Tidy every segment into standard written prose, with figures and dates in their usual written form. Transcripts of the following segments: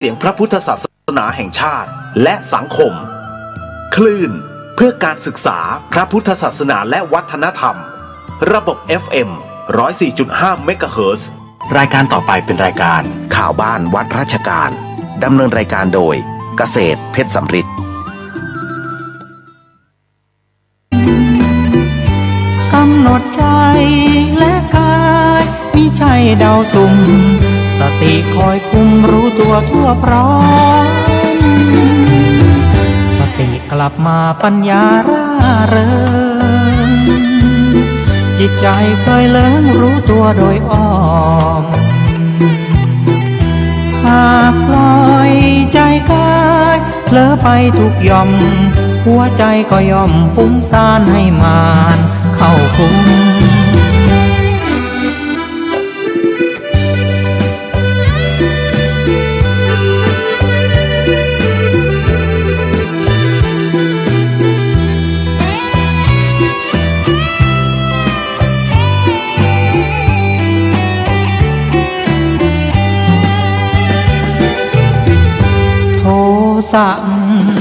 สียงพระพุทธศาสนาแห่งชาติและสังคมคลื่นเพื่อการศึกษาพระพุทธศาสนาและวัฒนธรรมระบบ FM 104.5 เมกะเฮิรตซ์รายการต่อไปเป็นรายการข่าวบ้านวัดราชการดำเนินรายการโดยเกษตรเพชรสำริดกำหนดใจและกายมิใช่เดาสุ่มสติคอยคุมรู้ตัวทั่วพร้อมสติกลับมาปัญญาร่าเริงจิตใจเคยเลิงรู้ตัวโดยอ้อมหากปล่อยใจกายเผลอไปทุกย่อมหัวใจก็ย่อมฟุ้งซ่านให้มานเข้าคุม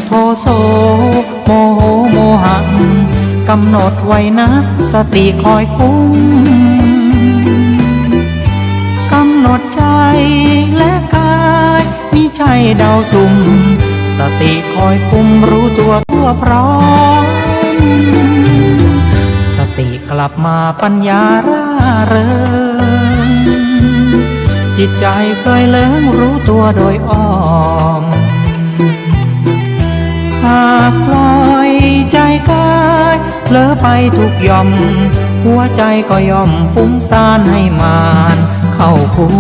โทโสโมโหโมหังกำหนดไว้นะสติคอยคุ้มกำหนดใจและกายมิใช่เดาสุ่มสติคอยคุมรู้ตัวทั่วพร้อมสติกลับมาปัญญาร่าเริงจิตใจเคยเลิงรู้ตัวโดยอ้อมหากปล่อยใจกายเผลอไปทุกย่อมหัวใจก็ย่อมฟุ้งซ่านให้มานเข้าคุม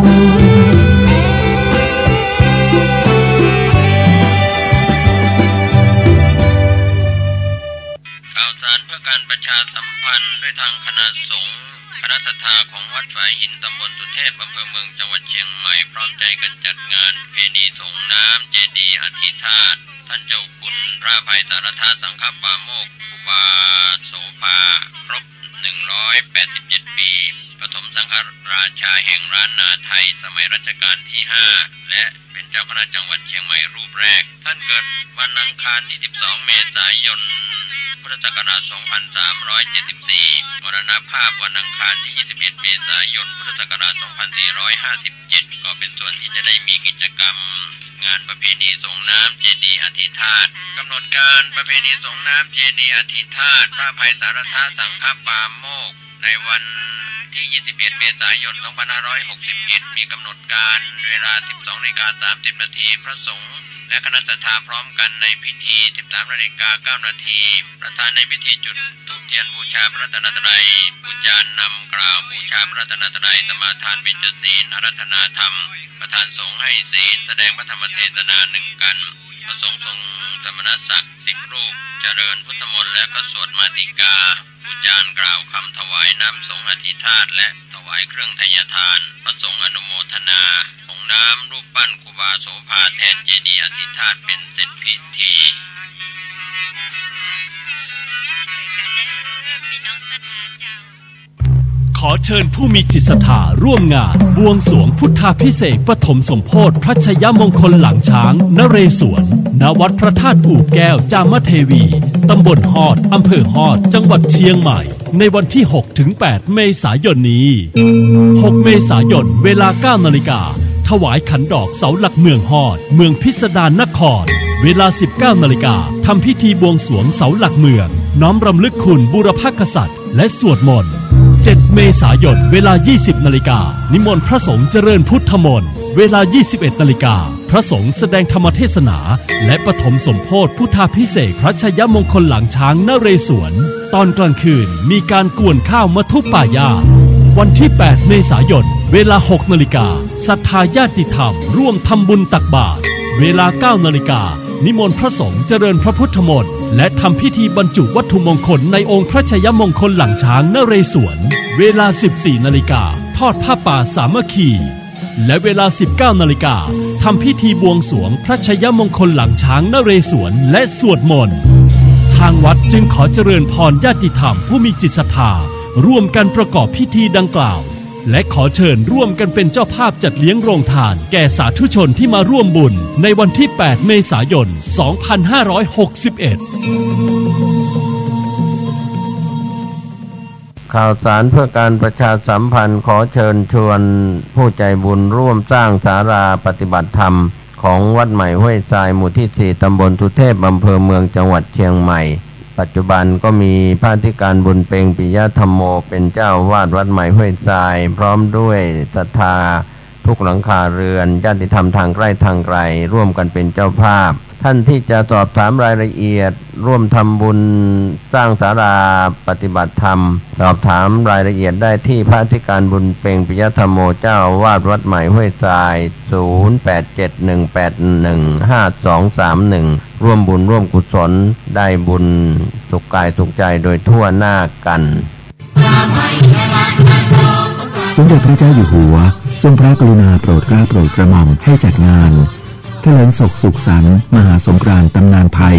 ข่าวสารเพื่อการประชาสัมพันธ์ด้วยทางคณะสงฆ์คณะศรัทธาของวัดฝายหินตำบลสุเทพอำเภอเมืองจังหวัดเชียงใหม่พร้อมใจกันจัดงานเพณีส่งน้ำเจดีย์อธิธาตุท่านเจ้าคุณราภัยสารธาสังฆปาโมกข์ครูบาโสภาครบ187 ปีปฐมสังฆราชาแห่งล้านนาไทยสมัยรัชกาลที่5และเป็นเจ้าคณะจังหวัดเชียงใหม่รูปแรกท่านเกิดวันอังคารที่12 เมษายนพุทธศักราช 2374 มรณภาพวันอังคารที่ 21 เมษายน พุทธศักราช 2457 ก็เป็นส่วนที่จะได้มีกิจกรรมงานประเพณีส่งน้ำเจดีย์อธิธาตุกำหนดการประเพณีส่งน้ำเจดีย์อธิธาตุพระภัยสารธาสังฆปาโมกข์ในวันที่ 21 เมษายน 2561 มีกำหนดการเวลา 12:30 นาทีพระสงฆ์และคณะศรัทธาพร้อมกันในพิธี 13:09 นาทีประธานในพิธีจุดธูปเทียนบูชาพระรัตนตรัยบูชานำกล่าวบูชาพระรัตนตรัยสมาทานเบญจศีลอาราธนาธรรมประธานสงฆ์ให้ศีลแสดงพระธรรมเทศนา1 กันพระสงฆ์ทรงสมณศักดิ์10 รูปเจริญพุทธมนต์และก็สวดมาติกาบูชากล่าวคำถวายน้ำสงฆ์อธิธาตุและถวายเครื่องไทยทานพระสงฆ์อนุโมทนาของน้ำรูปปั้นครูบาโสภาแทนเจดีย์อธิธาตุเป็นเสร็จพิธีขอเชิญผู้มีจิตศรัทธาร่วมงานบวงสรวงพุทธาภิเษกปฐมสมโภชพระชยมงคลหลังช้างนเรศวรณวัดพระธาตุอู่แก้วจามเทวีตำบลฮอดอำเภอฮอดจังหวัดเชียงใหม่ในวันที่ 6-8 เมษายนนี้ 6 เมษายนเวลา 9 นาฬิกาถวายขันดอกเสาหลักเมืองฮอดเมืองพิสดารนครเวลา 19 นาฬิกาทำพิธีบวงสรวงเสาหลักเมืองน้อมรำลึกคุณบูรพกษัตริย์และสวดมนต์ 7 เมษายนเวลา 20 นาฬิกานิมนต์พระสงฆ์เจริญพุทธมนต์เวลา 21 นาฬิกาพระสงฆ์แสดงธรรมเทศนาและปฐมสมโภชพุทธาภิเษกพระชยมงคลหลังช้างนเรศวรตอนกลางคืนมีการกวนข้าวมัทุป่ายาวันที่ 8 เมษายนเวลา 6 นาฬิกาศรัทธาญาติธรรมร่วมทำบุญตักบาตรเวลา 9 นาฬิกานิมนต์พระสงฆ์เจริญพระพุทธมนต์และทำพิธีบรรจุวัตถุมงคลในองค์พระชยมงคลหลังช้างนเรศวรเวลา 14 นาฬิกาทอดผ้าป่าสามัคคีและเวลา 19 นาฬิกาทำพิธีบวงสรวงพระชยมงคลหลังช้างนเรศวรและสวดมนต์ทางวัดจึงขอเจริญพรญาติธรรมผู้มีจิตศรัทธาร่วมกันประกอบพิธีดังกล่าว และขอเชิญร่วมกันเป็นเจ้าภาพจัดเลี้ยงโรงทานแก่สาธุชนที่มาร่วมบุญในวันที่ 8 เมษายน 2561 ข่าวสารเพื่อการประชาสัมพันธ์ขอเชิญชวนผู้ใจบุญร่วมสร้างศาลาปฏิบัติธรรมของวัดใหม่ห้วยทรายหมู่ที่ 4 ตำบลสุเทพอำเภอเมืองจังหวัดเชียงใหม่ปัจจุบันก็มีพระอธิการบุญเพ็งปิยธรรมโมเป็นเจ้าวาดวัดใหม่ห้วยทรายพร้อมด้วยศรัทธาทุกหลังคาเรือนญาติธรรมทางใกล้ทางไกลร่วมกันเป็นเจ้าภาพท่านที่จะสอบถามรายละเอียดร่วมทำบุญสร้างศาลาปฏิบัติธรรมสอบถามรายละเอียดได้ที่พระอธิการบุญเพ็งปิยธรรมโมเจ้าวาดวัดใหม่ห้วยทราย 0871815231 ร่วมบุญร่วมกุศลได้บุญสุขกายสุขใจโดยทั่วหน้ากันสมเด็จพระเจ้าอยู่หัวทรงพระกรุณาโปรดเกล้าโปรดกระหม่อมให้จัดงานเถลิงศกสุขสันต์มหาสงกรานต์ตำนานไทย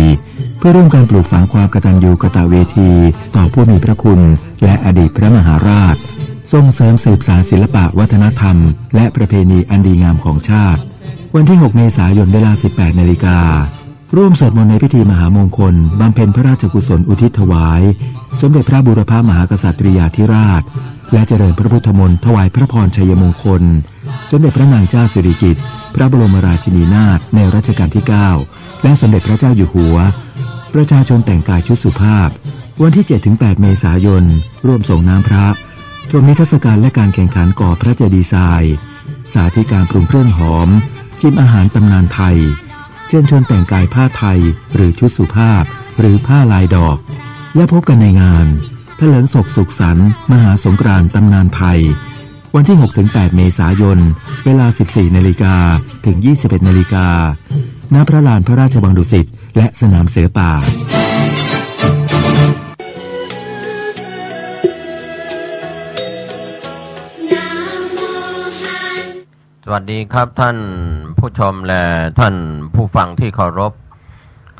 เพื่อร่วมกันปลูกฝังความกตัญญูกตเวทีต่อผู้มีพระคุณและอดีตพระมหาราชส่งเสริมสืบสานศิลปะวัฒนธรรมและประเพณีอันดีงามของชาติวันที่ 6 เมษายนเวลา 18 นาฬิการ่วมสวดมนต์ในพิธีมหามงคลบำเพ็ญพระราชกุศลอุทิศถวายสมเด็จพระบูรพมหากษัตริยาธิราชและเจริญพระพุทธมนต์ถวายพระพรชัยมงคลสมเด็จพระนางเจ้าสิริกิติ์พระบรมราชินีนาถในรัชกาลที่ 9 และสมเด็จพระเจ้าอยู่หัวประชาชนแต่งกายชุดสุภาพวันที่ 7-8 เมษายนร่วมส่งน้ำพระชมนิทรรศการและการแข่งขันก่อพระเจดีย์ทรายสาธิตการปรุงเครื่องหอมชิมอาหารตำนานไทยเชิญชวนแต่งกายผ้าไทยหรือชุดสุภาพหรือผ้าลายดอกและพบกันในงานเถลิงศกสุขสันต์มหาสงกรานต์ตำนานไทยวันที่ 6-8 เมษายนเวลา 14 นาฬิกาถึง 21 นาฬิกาณ พระลานพระราชวังดุสิตและสนามเสือป่าสวัสดีครับท่านผู้ชมและท่านผู้ฟังที่เคารพ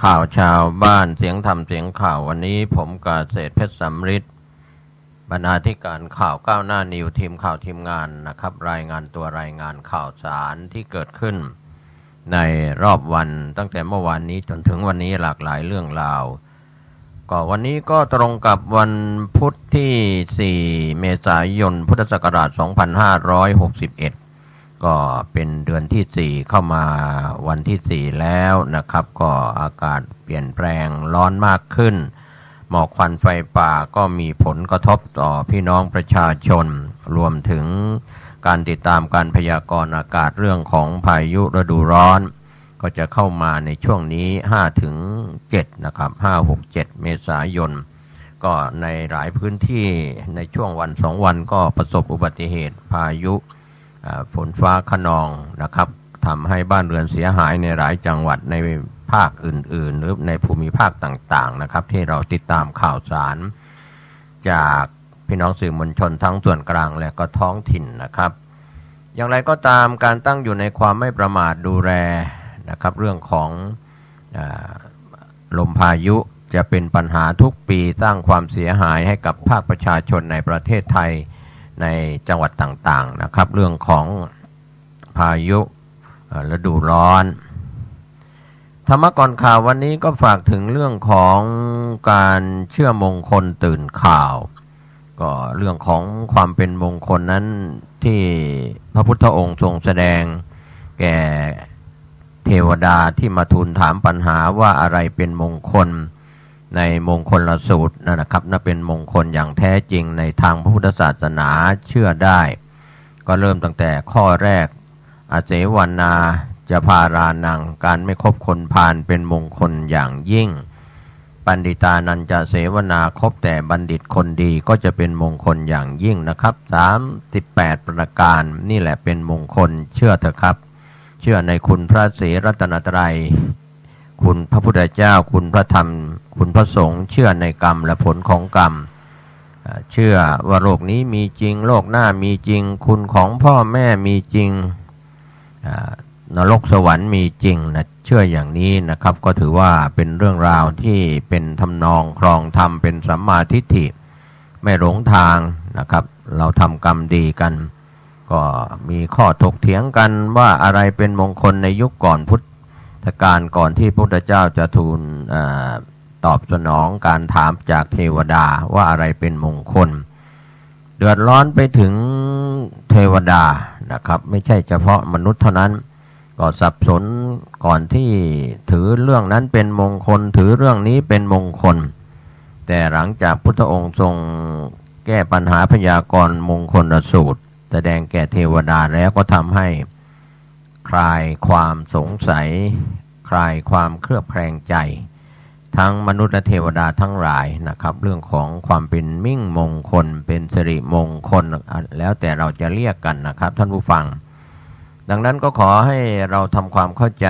ข่าวชาวบ้านเสียงธรรมเสียงข่าววันนี้ผมกเกษตรเพชรสำริดบรรณาธิการข่าวก้าวหน้านิวทีมข่าวทีมงานนะครับรายงานตัวรายงานข่าวสารที่เกิดขึ้นในรอบวันตั้งแต่เมื่อวานนี้จนถึงวันนี้หลากหลายเรื่องราวก็วันนี้ก็ตรงกับวันพุธที่ 4 เมษายนพุทธศักราช 2561ก็เป็นเดือนที่ 4เข้ามาวันที่ 4แล้วนะครับก็อากาศเปลี่ยนแปลงร้อนมากขึ้นหมอกควันไฟป่าก็มีผลกระทบต่อพี่น้องประชาชนรวมถึงการติดตามการพยากรณ์อากาศเรื่องของพายุฤดูร้อนก็จะเข้ามาในช่วงนี้ 5-7 นะครับ 5-6-7 เมษายนก็ในหลายพื้นที่ในช่วงวัน2วันก็ประสบอุบัติเหตุพายุฝนฟ้าคะนองนะครับทำให้บ้านเรือนเสียหายในหลายจังหวัดในภาคอื่นๆหรือในภูมิภาคต่างๆนะครับที่เราติดตามข่าวสารจากพี่น้องสื่อมวลชนทั้งส่วนกลางและก็ท้องถิ่นนะครับอย่างไรก็ตามการตั้งอยู่ในความไม่ประมาทดูแลนะครับเรื่องของลมพายุจะเป็นปัญหาทุกปีสร้างความเสียหายให้กับภาคประชาชนในประเทศไทยในจังหวัดต่างๆนะครับเรื่องของพายุฤดูร้อนธรรมก่อนข่าววันนี้ก็ฝากถึงเรื่องของการเชื่อมงคลตื่นข่าวก็เรื่องของความเป็นมงคลนั้นที่พระพุทธองค์ทรงแสดงแก่เทวดาที่มาทูลถามปัญหาว่าอะไรเป็นมงคลในมงคลสูตรนะครับนั่นเป็นมงคลอย่างแท้จริงในทางพระพุทธศาสนาเชื่อได้ก็เริ่มตั้งแต่ข้อแรกอาเสวนาจะพารานังการไม่คบคนพาลเป็นมงคลอย่างยิ่งปัณฑิตานันจะเสวนาคบแต่บัณฑิตคนดีก็จะเป็นมงคลอย่างยิ่งนะครับ38ประการนี่แหละเป็นมงคลเชื่อเถอะครับเชื่อในคุณพระศรีรัตนตรัยคุณพระพุทธเจ้าคุณพระธรรมคุณพระสงฆ์เชื่อในกรรมและผลของกรรมเชื่อว่าโลกนี้มีจริงโลกหน้ามีจริงคุณของพ่อแม่มีจริงนรกสวรรค์มีจริงนะเชื่ออย่างนี้นะครับก็ถือว่าเป็นเรื่องราวที่เป็นทำนองครองธรรมเป็นสัมมาทิฏฐิไม่หลงทางนะครับเราทำกรรมดีกัน ก็มีข้อถกเถียงกันว่าอะไรเป็นมงคลในยุคก่อนพุทธกาลก่อนที่พระพุทธเจ้าจะทูลตอบสนองการถามจากเทวดาว่าอะไรเป็นมงคลเดือดร้อนไปถึงเทวดานะครับไม่ใช่เฉพาะมนุษย์เท่านั้นก็สับสนก่อนที่ถือเรื่องนั้นเป็นมงคลถือเรื่องนี้เป็นมงคลแต่หลังจากพุทธองค์ทรงแก้ปัญหาพยากรณ์มงคลสูตรแสดงแก่เทวดาแล้วก็ทำให้คลายความสงสัยคลายความเครือบแคลงใจทั้งมนุษย์และเทวดาทั้งหลายนะครับเรื่องของความเป็นมิ่งมงคลเป็นสิริมงคลแล้วแต่เราจะเรียกกันนะครับท่านผู้ฟังดังนั้นก็ขอให้เราทำความเข้าใจ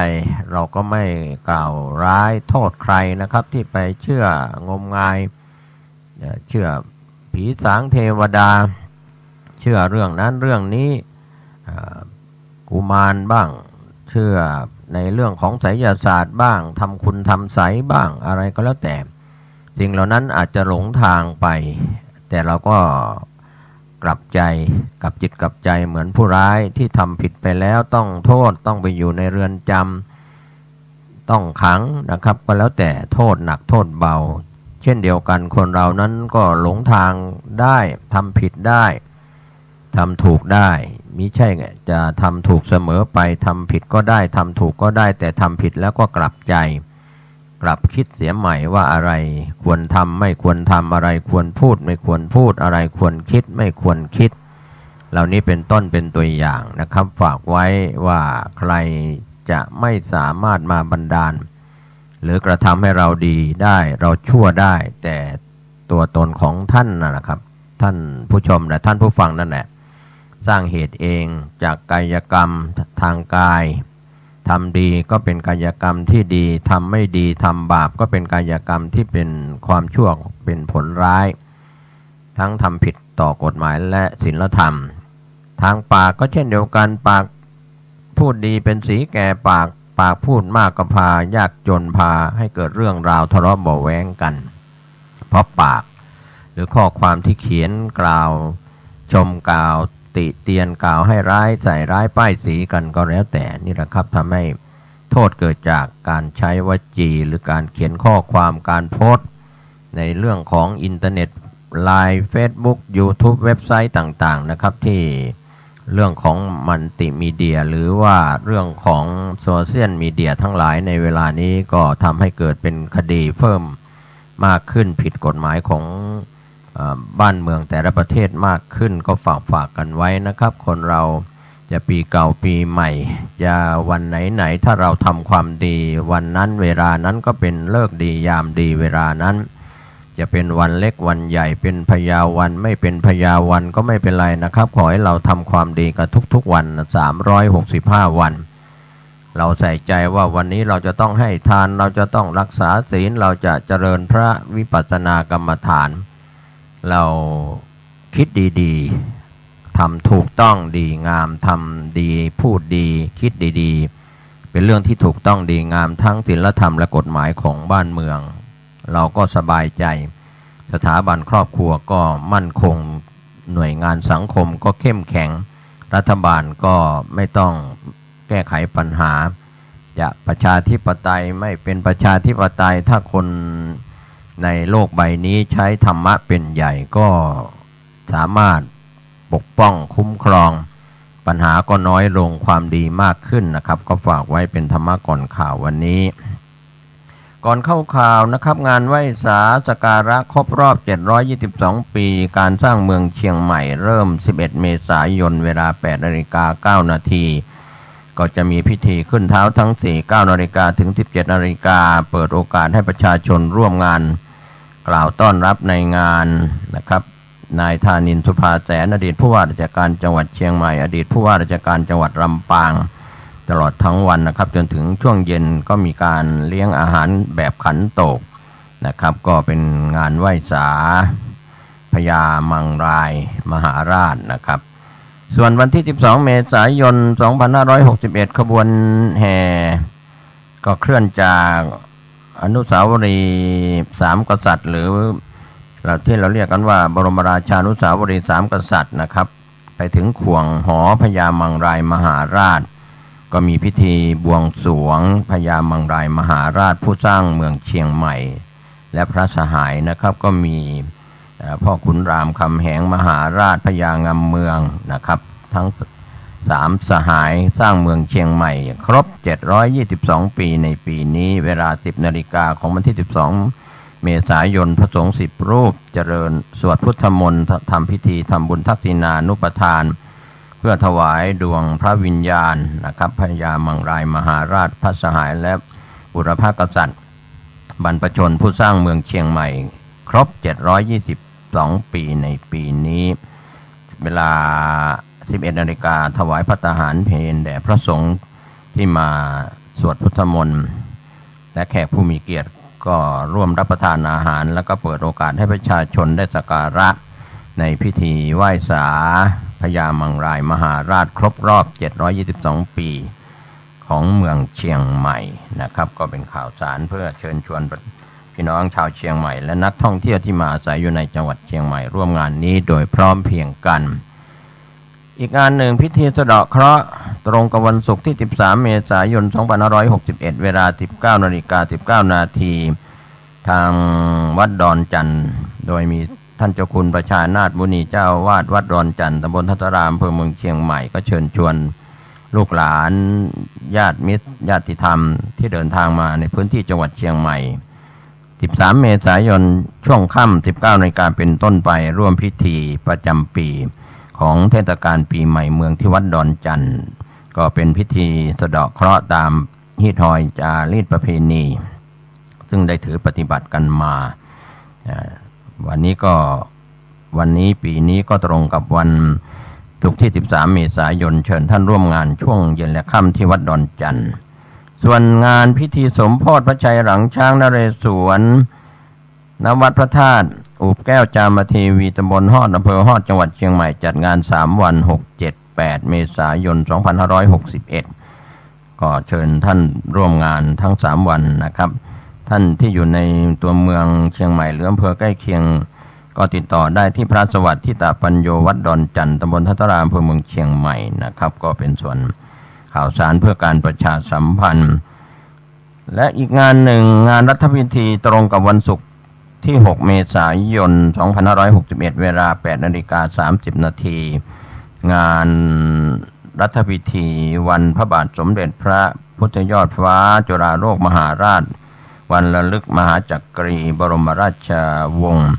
เราก็ไม่กล่าวร้ายโทษใครนะครับที่ไปเชื่องมงายเชื่อผีสางเทวดาเชื่อเรื่องนั้นเรื่องนี้กุมารบ้างเชื่อในเรื่องของไสยศาสตร์บ้างทำคุณทำไสบ้างอะไรก็แล้วแต่สิ่งเหล่านั้นอาจจะหลงทางไปแต่เราก็กลับใจกับจิตกับใจเหมือนผู้ร้ายที่ทำผิดไปแล้วต้องโทษต้องไปอยู่ในเรือนจำต้องขังนะครับก็แล้วแต่โทษหนักโทษเบาเช่นเดียวกันคนเรานั้นก็หลงทางได้ทำผิดได้ทำถูกได้มิใช่จะทำถูกเสมอไปทำผิดก็ได้ทำถูกก็ได้แต่ทำผิดแล้วก็กลับใจกลับคิดเสียใหม่ว่าอะไรควรทำไม่ควรทำอะไรควรพูดไม่ควรพูดอะไรควรคิดไม่ควรคิดเหล่านี้เป็นต้นเป็นตัวอย่างนะครับฝากไว้ว่าใครจะไม่สามารถมาบันดาลหรือกระทำให้เราดีได้เราชั่วได้แต่ตัวตนของท่านนะครับท่านผู้ชมและท่านผู้ฟังนั่นแหละสร้างเหตุเองจากกายกรรมทางกายทำดีก็เป็นกายกรรมที่ดีทำไม่ดีทำบาปก็เป็นกายกรรมที่เป็นความชั่วเป็นผลร้ายทั้งทำผิดต่อกฎหมายและศีลธรรมทางปากก็เช่นเดียวกันปากพูดดีเป็นสีแก่ปากพูดมากก็พายากจนพาให้เกิดเรื่องราวทะเลาะเบาะแว้งกันเพราะปากหรือข้อความที่เขียนกล่าวชมกล่าวติเตียนกล่าวให้ร้ายใส่ร้ายป้ายสีกันก็แล้วแต่นี่แหละครับทำให้โทษเกิดจากการใช้วจีหรือการเขียนข้อความการโพสต์ในเรื่องของอินเทอร์เน็ตไลน์เฟซบุ๊กยูทูบเว็บไซต์ต่างๆนะครับที่เรื่องของมัลติมีเดียหรือว่าเรื่องของโซเชียลมีเดียทั้งหลายในเวลานี้ก็ทำให้เกิดเป็นคดีเพิ่มมากขึ้นผิดกฎหมายของบ้านเมืองแต่ละประเทศมากขึ้นก็ฝากกันไว้นะครับคนเราจะปีเก่าปีใหม่จะวันไหนถ้าเราทำความดีวันนั้นเวลานั้นก็เป็นฤกษ์ดียามดีเวลานั้นจะเป็นวันเล็กวันใหญ่เป็นพยาวันไม่เป็นพยาวันก็ไม่เป็นไรนะครับขอให้เราทำความดีกันทุกๆวัน365วันเราใส่ใจว่าวันนี้เราจะต้องให้ทานเราจะต้องรักษาศีลเราจะเจริญพระวิปัสสนากรรมฐานเราคิดดีๆทำถูกต้องดีงามทำดีพูดดีคิดดีๆเป็นเรื่องที่ถูกต้องดีงามทั้งศีลธรรมและกฎหมายของบ้านเมืองเราก็สบายใจสถาบันครอบครัวก็มั่นคงหน่วยงานสังคมก็เข้มแข็งรัฐบาลก็ไม่ต้องแก้ไขปัญหาจะประชาธิปไตยไม่เป็นประชาธิปไตยถ้าคนในโลกใบนี้ใช้ธรรมะเป็นใหญ่ก็สามารถปกป้องคุ้มครองปัญหาก็น้อยลงความดีมากขึ้นนะครับก็ฝากไว้เป็นธรรมะก่อนข่าววันนี้ก่อนเข้าข่าวนะครับงานไหว้สาสักการะครบรอบ722ปีการสร้างเมืองเชียงใหม่เริ่ม11เมษายนเวลา 8:09 น.ก็จะมีพิธีขึ้นเท้าทั้ง4 9 นาฬิกาถึง 17 นาฬิกาเปิดโอกาสให้ประชาชนร่วมงานกล่าวต้อนรับในงานนะครับนายธานินทร์สุภาแสนอดีตผู้ว่าราชการจังหวัดเชียงใหม่อดีตผู้ว่าราชการจังหวัดลำปางตลอดทั้งวันนะครับจนถึงช่วงเย็นก็มีการเลี้ยงอาหารแบบขันโตกนะครับก็เป็นงานไหว้สาพญามังรายมหาราชนะครับส่วนวันที่12 เมษายน 2561ขบวนแห่ก็เคลื่อนจากอนุสาวรีย์3 กษัตริย์หรือที่เราเรียกกันว่าบรมราชานุสาวรีย์3 กษัตริย์นะครับ ไปถึงขวงหอพญามังรายมหาราชก็มีพิธีบวงสรวงพญามังรายมหาราชผู้สร้างเมืองเชียงใหม่และพระสหายนะครับก็มีพ่อขุนรามคำแหงมหาราชพญางำเมืองนะครับทั้ง3สหายสร้างเมืองเชียงใหม่ครบ722ปีในปีนี้เวลา 10 นาฬิกาของวันที่12เมษายนพระสงฆ์10รูปเจริญสวดพุทธมนต์ทำพิธีทำบุญทักษิณานุปทานเพื่อถวายดวงพระวิญญาณนะครับพญามังรายมหาราชพระสหายและบุรพกษัตริย์บรรพชนผู้สร้างเมืองเชียงใหม่ครบ722ปีในปีนี้เวลา 11 นาฬิกาถวายภัตตาหารเพลแด่พระสงฆ์ที่มาสวดพุทธมนต์และแขกผู้มีเกียรติก็ร่วมรับประทานอาหารแล้วก็เปิดโอกาสให้ประชาชนได้สักการะในพิธีไหว้สาพญามังรายมหาราชครบรอบ722ปีของเมืองเชียงใหม่นะครับก็เป็นข่าวสารเพื่อเชิญชวนพี่น้องชาวเชียงใหม่และนักท่องเที่ยวที่มาอาศัยอยู่ในจังหวัดเชียงใหม่ร่วมงานนี้โดยพร้อมเพรียงกันอีกงานหนึ่งพิธีสะเดาะเคราะห์ตรงกับวันศุกร์ที่13เมษายน2561เวลา 19:19 นาทีทางวัดดอนจันทร์โดยมีท่านเจ้าคุณประชานาถมุนีเจ้าวาดวัดดอนจันทร์ตำบลทัตตารามอำเภอเมืองเชียงใหม่ก็เชิญชวนลูกหลานญาติมิตรญาติธรรมที่เดินทางมาในพื้นที่จังหวัดเชียงใหม่13เมษายนช่วงค่ำ 19 นาฬิกาเป็นต้นไปร่วมพิธีประจำปีของเทศกาลปีใหม่เมืองที่วัดดอนจันทร์ก็เป็นพิธีสะเดาะเคราะห์ตามฮีทอยจารีตประเพณีซึ่งได้ถือปฏิบัติกันมาวันนี้ปีนี้ก็ตรงกับวันศุกร์ที่13เมษายนเชิญท่านร่วมงานช่วงเย็นและค่ำที่วัดดอนจันทร์ส่วนงานพิธีสมโภชพระชัยหลังช้างนเรศวรณวัดพระธาตุอูบแก้วจามเทวีตำบลฮอดอำเภอฮอดจังหวัดเชียงใหม่จัดงาน3วัน6 7 8เมษายน2561ก็เชิญท่านร่วมงานทั้ง3วันนะครับท่านที่อยู่ในตัวเมืองเชียงใหม่หรืออำเภอใกล้เคียงก็ติดต่อได้ที่พระสวัสดิ์ทิตาปัญโยวัดดอนจันทร์ตำบลทัตตารามอำเภอเมืองเชียงใหม่นะครับก็เป็นส่วนข่าวสารเพื่อการประชาสัมพันธ์และอีกงานหนึ่งงานรัฐพิธีตรงกับวันศุกร์ที่6เมษายน2561เวลา 8:30 นาทีงานรัฐพิธีวันพระบาทสมเด็จพระพุทธยอดฟ้าจุฬาโลกมหาราชวันระลึกมหาจักรีบรมราชวงศ์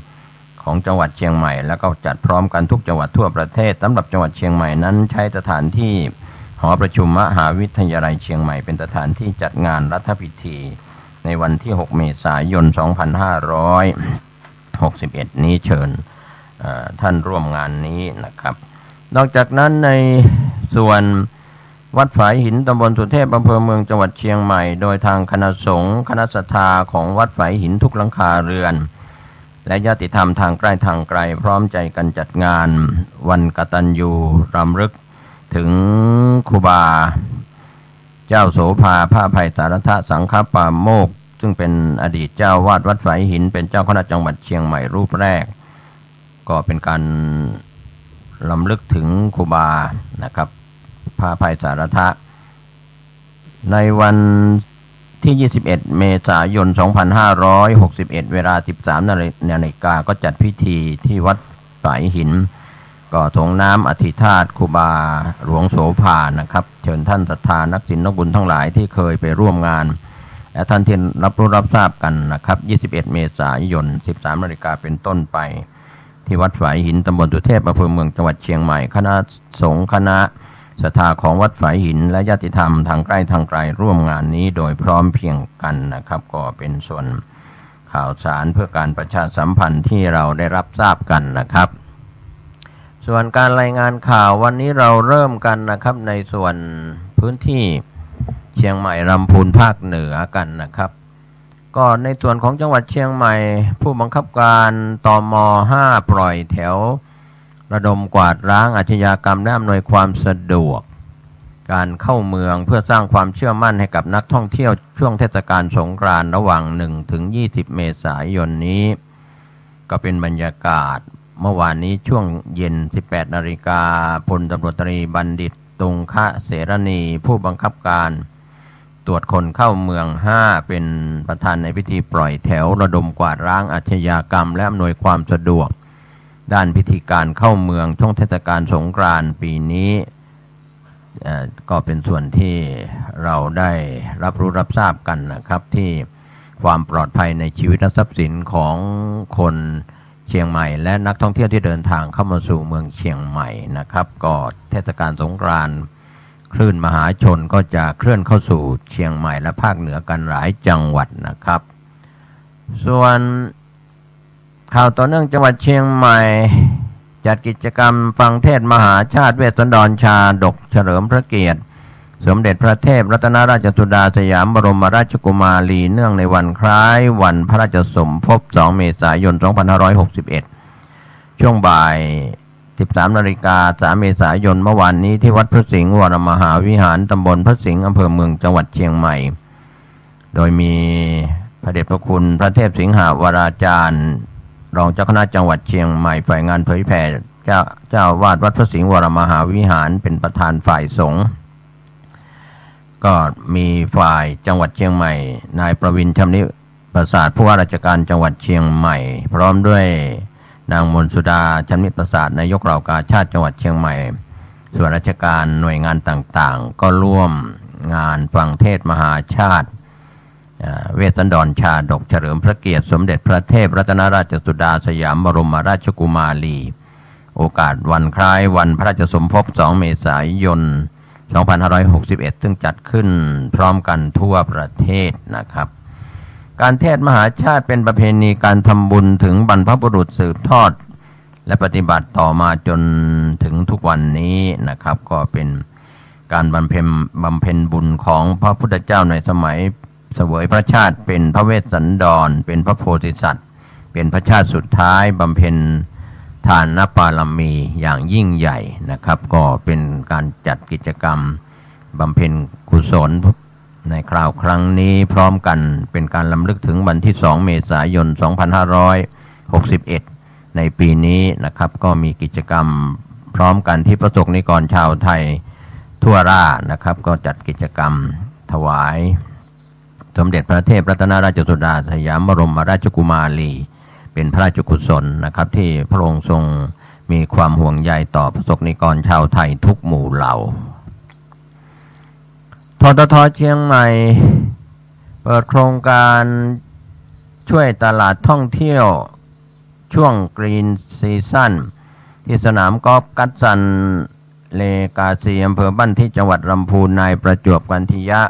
ของจังหวัดเชียงใหม่แล้วก็จัดพร้อมกันทุกจังหวัดทั่วประเทศสำหรับจังหวัดเชียงใหม่นั้นใช้สถานที่หอประชุมมหาวิทยาลัยเชียงใหม่เป็นสถานที่จัดงานรัฐพิธีในวันที่6เมษายน2561นี้เชิญท่านร่วมงานนี้นะครับนอกจากนั้นในส่วนวัดฝายหินตำบลสุเทพอำเภอเมืองจังหวัดเชียงใหม่โดยทางคณะสงฆ์คณะศรัทธาของวัดฝายหินทุกหลังคาเรือนและญาติธรรมทางใกล้ทางไกลพร้อมใจกันจัดงานวันกตัญญูรำลึกถึงครูบาเจ้าโสภาพระอภัยสารทสังฆปาโมกข์ซึ่งเป็นอดีตเจ้าวาดวัดฝายหินเป็นเจ้าคณะจังหวัดเชียงใหม่รูปแรกก็เป็นการรำลึกถึงครูบานะครับพระอภัยสารทะในวันที่21เมษายน2561เวลา 13 นาฬิกาก็จัดพิธีที่วัดฝายหินก็ถงน้ำอธิธาตุครูบาหลวงโสภานะครับเชิญท่านศรัทธานักศีลนักบุญทั้งหลายที่เคยไปร่วมงานและท่านที่รับรู้รับทราบกันนะครับ21เมษายน 13 นาฬิกาเป็นต้นไปที่วัดฝายหินตำบลสุเทพอำเภอเมืองจังหวัดเชียงใหม่คณะสงฆ์คณะศรัทธาของวัดฝายหินและญาติธรรมทางใกล้ทางไกลร่วมงานนี้โดยพร้อมเพรียงกันนะครับก็เป็นส่วนข่าวสารเพื่อการประชาสัมพันธ์ที่เราได้รับทราบกันนะครับส่วนการรายงานข่าววันนี้เราเริ่มกันนะครับในส่วนพื้นที่เชียงใหม่ลำพูนภาคเหนือกันนะครับก็ในส่วนของจังหวัดเชียงใหม่ผู้บังคับการตม. 5ปล่อยแถวระดมกวาดล้างอาชญากรรมและอำนวยความสะดวกการเข้าเมืองเพื่อสร้างความเชื่อมั่นให้กับนักท่องเที่ยวช่วงเทศกาลสงกรานต์ระหว่าง1 ถึง 20 เมษายนนี้ก็เป็นบรรยากาศ เมื่อวานนี้ช่วงเย็น 18 นาฬิกาพลตำรวจตรีบัณฑิตตุงคะเสรณีผู้บังคับการตรวจคนเข้าเมือง5เป็นประธานในพิธีปล่อยแถวระดมกวาดล้างอาชญากรรมและอำนวยความสะดวกด้านพิธีการเข้าเมืองช่วงเทศกาลสงกรานต์ปีนี้ก็เป็นส่วนที่เราได้รับรู้รับทราบกันนะครับที่ความปลอดภัยในชีวิตและทรัพย์สินของคนเชียงใหม่และนักท่องเที่ยวที่เดินทางเข้ามาสู่เมืองเชียงใหม่นะครับก็เทศกาลสงกรานต์คลื่นมหาชนก็จะเคลื่อนเข้าสู่เชียงใหม่และภาคเหนือกันหลายจังหวัดนะครับส่วนข่าวต่อเนื่องจังหวัดเชียงใหม่จัดกิจกรรมฟังเทศน์มหาชาติเวสสันดรชาดกเฉลิมพระเกียรติสมเด็จพระเทพรัตนราชสุดาสยามบรมราชกุมารีเนื่องในวันคล้ายวันพระราชสมภพ2 เมษายน 2561ช่วงบ่าย 13 นาฬิกา 3 เมษายนเมื่อวานนี้ที่วัดพระสิงห์วรมหาวิหารตำบลพระสิงห์อำเภอเมืองจังหวัดเชียงใหม่โดยมีพระเดชพระคุณพระเทพสิงหาวราจารย์รองเจ้าคณะจังหวัดเชียงใหม่ฝ่ายงานเผยแผ่เจ้าวาดวัดพระสิงห์วรมหาวิหารเป็นประธานฝ่ายสงฆ์ก็มีฝ่ายจังหวัดเชียงใหม่นายประวินชำนิประสาทผู้ว่าราชการจังหวัดเชียงใหม่พร้อมด้วยนางมนสุดาชำนิประสาทนายกเหล่ากาชาติจังหวัดเชียงใหม่ส่วนราชการหน่วยงานต่างๆก็ร่วมงานฟังเทศน์มหาชาติเวสสันดรชาดกเฉลิมพระเกียรติสมเด็จพระเทพรัตนราชสุดาสยามบรมราชกุมารีโอกาสวันคล้ายวันพระราชสมภพ2 เมษายน 2561ซึ่งจัดขึ้นพร้อมกันทั่วประเทศนะครับการเทศน์มหาชาติเป็นประเพณีการทำบุญถึงบรรพบุรุษสืบทอดและปฏิบัติต่อมาจนถึงทุกวันนี้นะครับก็เป็นการบำเพ็ญบุญของพระพุทธเจ้าในสมัยเสวยพระชาติเป็นพระเวสสันดรเป็นพระโพธิสัตว์เป็นพระชาติสุดท้ายบำเพ็ญทานบารมีอย่างยิ่งใหญ่นะครับก็เป็นการจัดกิจกรรมบำเพ็ญกุศลในคราวครั้งนี้พร้อมกันเป็นการรำลึกถึงวันที่2 เมษายน 2561ในปีนี้นะครับก็มีกิจกรรมพร้อมกันที่พระสงฆ์นิกรชาวไทยทั่วรานะครับก็จัดกิจกรรมถวายสมเด็จพระเทพรัตนราชสุดาสยามบรมราชกุมารีเป็นพระราชกุศลนะครับที่พระองค์ทรงมีความห่วงใยต่อประสบนิกรชาวไทยทุกหมู่เหล่าททท.เชียงใหม่เปิดโครงการช่วยตลาดท่องเที่ยวช่วงกรีนซีซั่นที่สนามกอล์ฟกัตสันเลกาซีอำเภอบ้านที่จังหวัดลำพูนนายประจวบกันทิยะ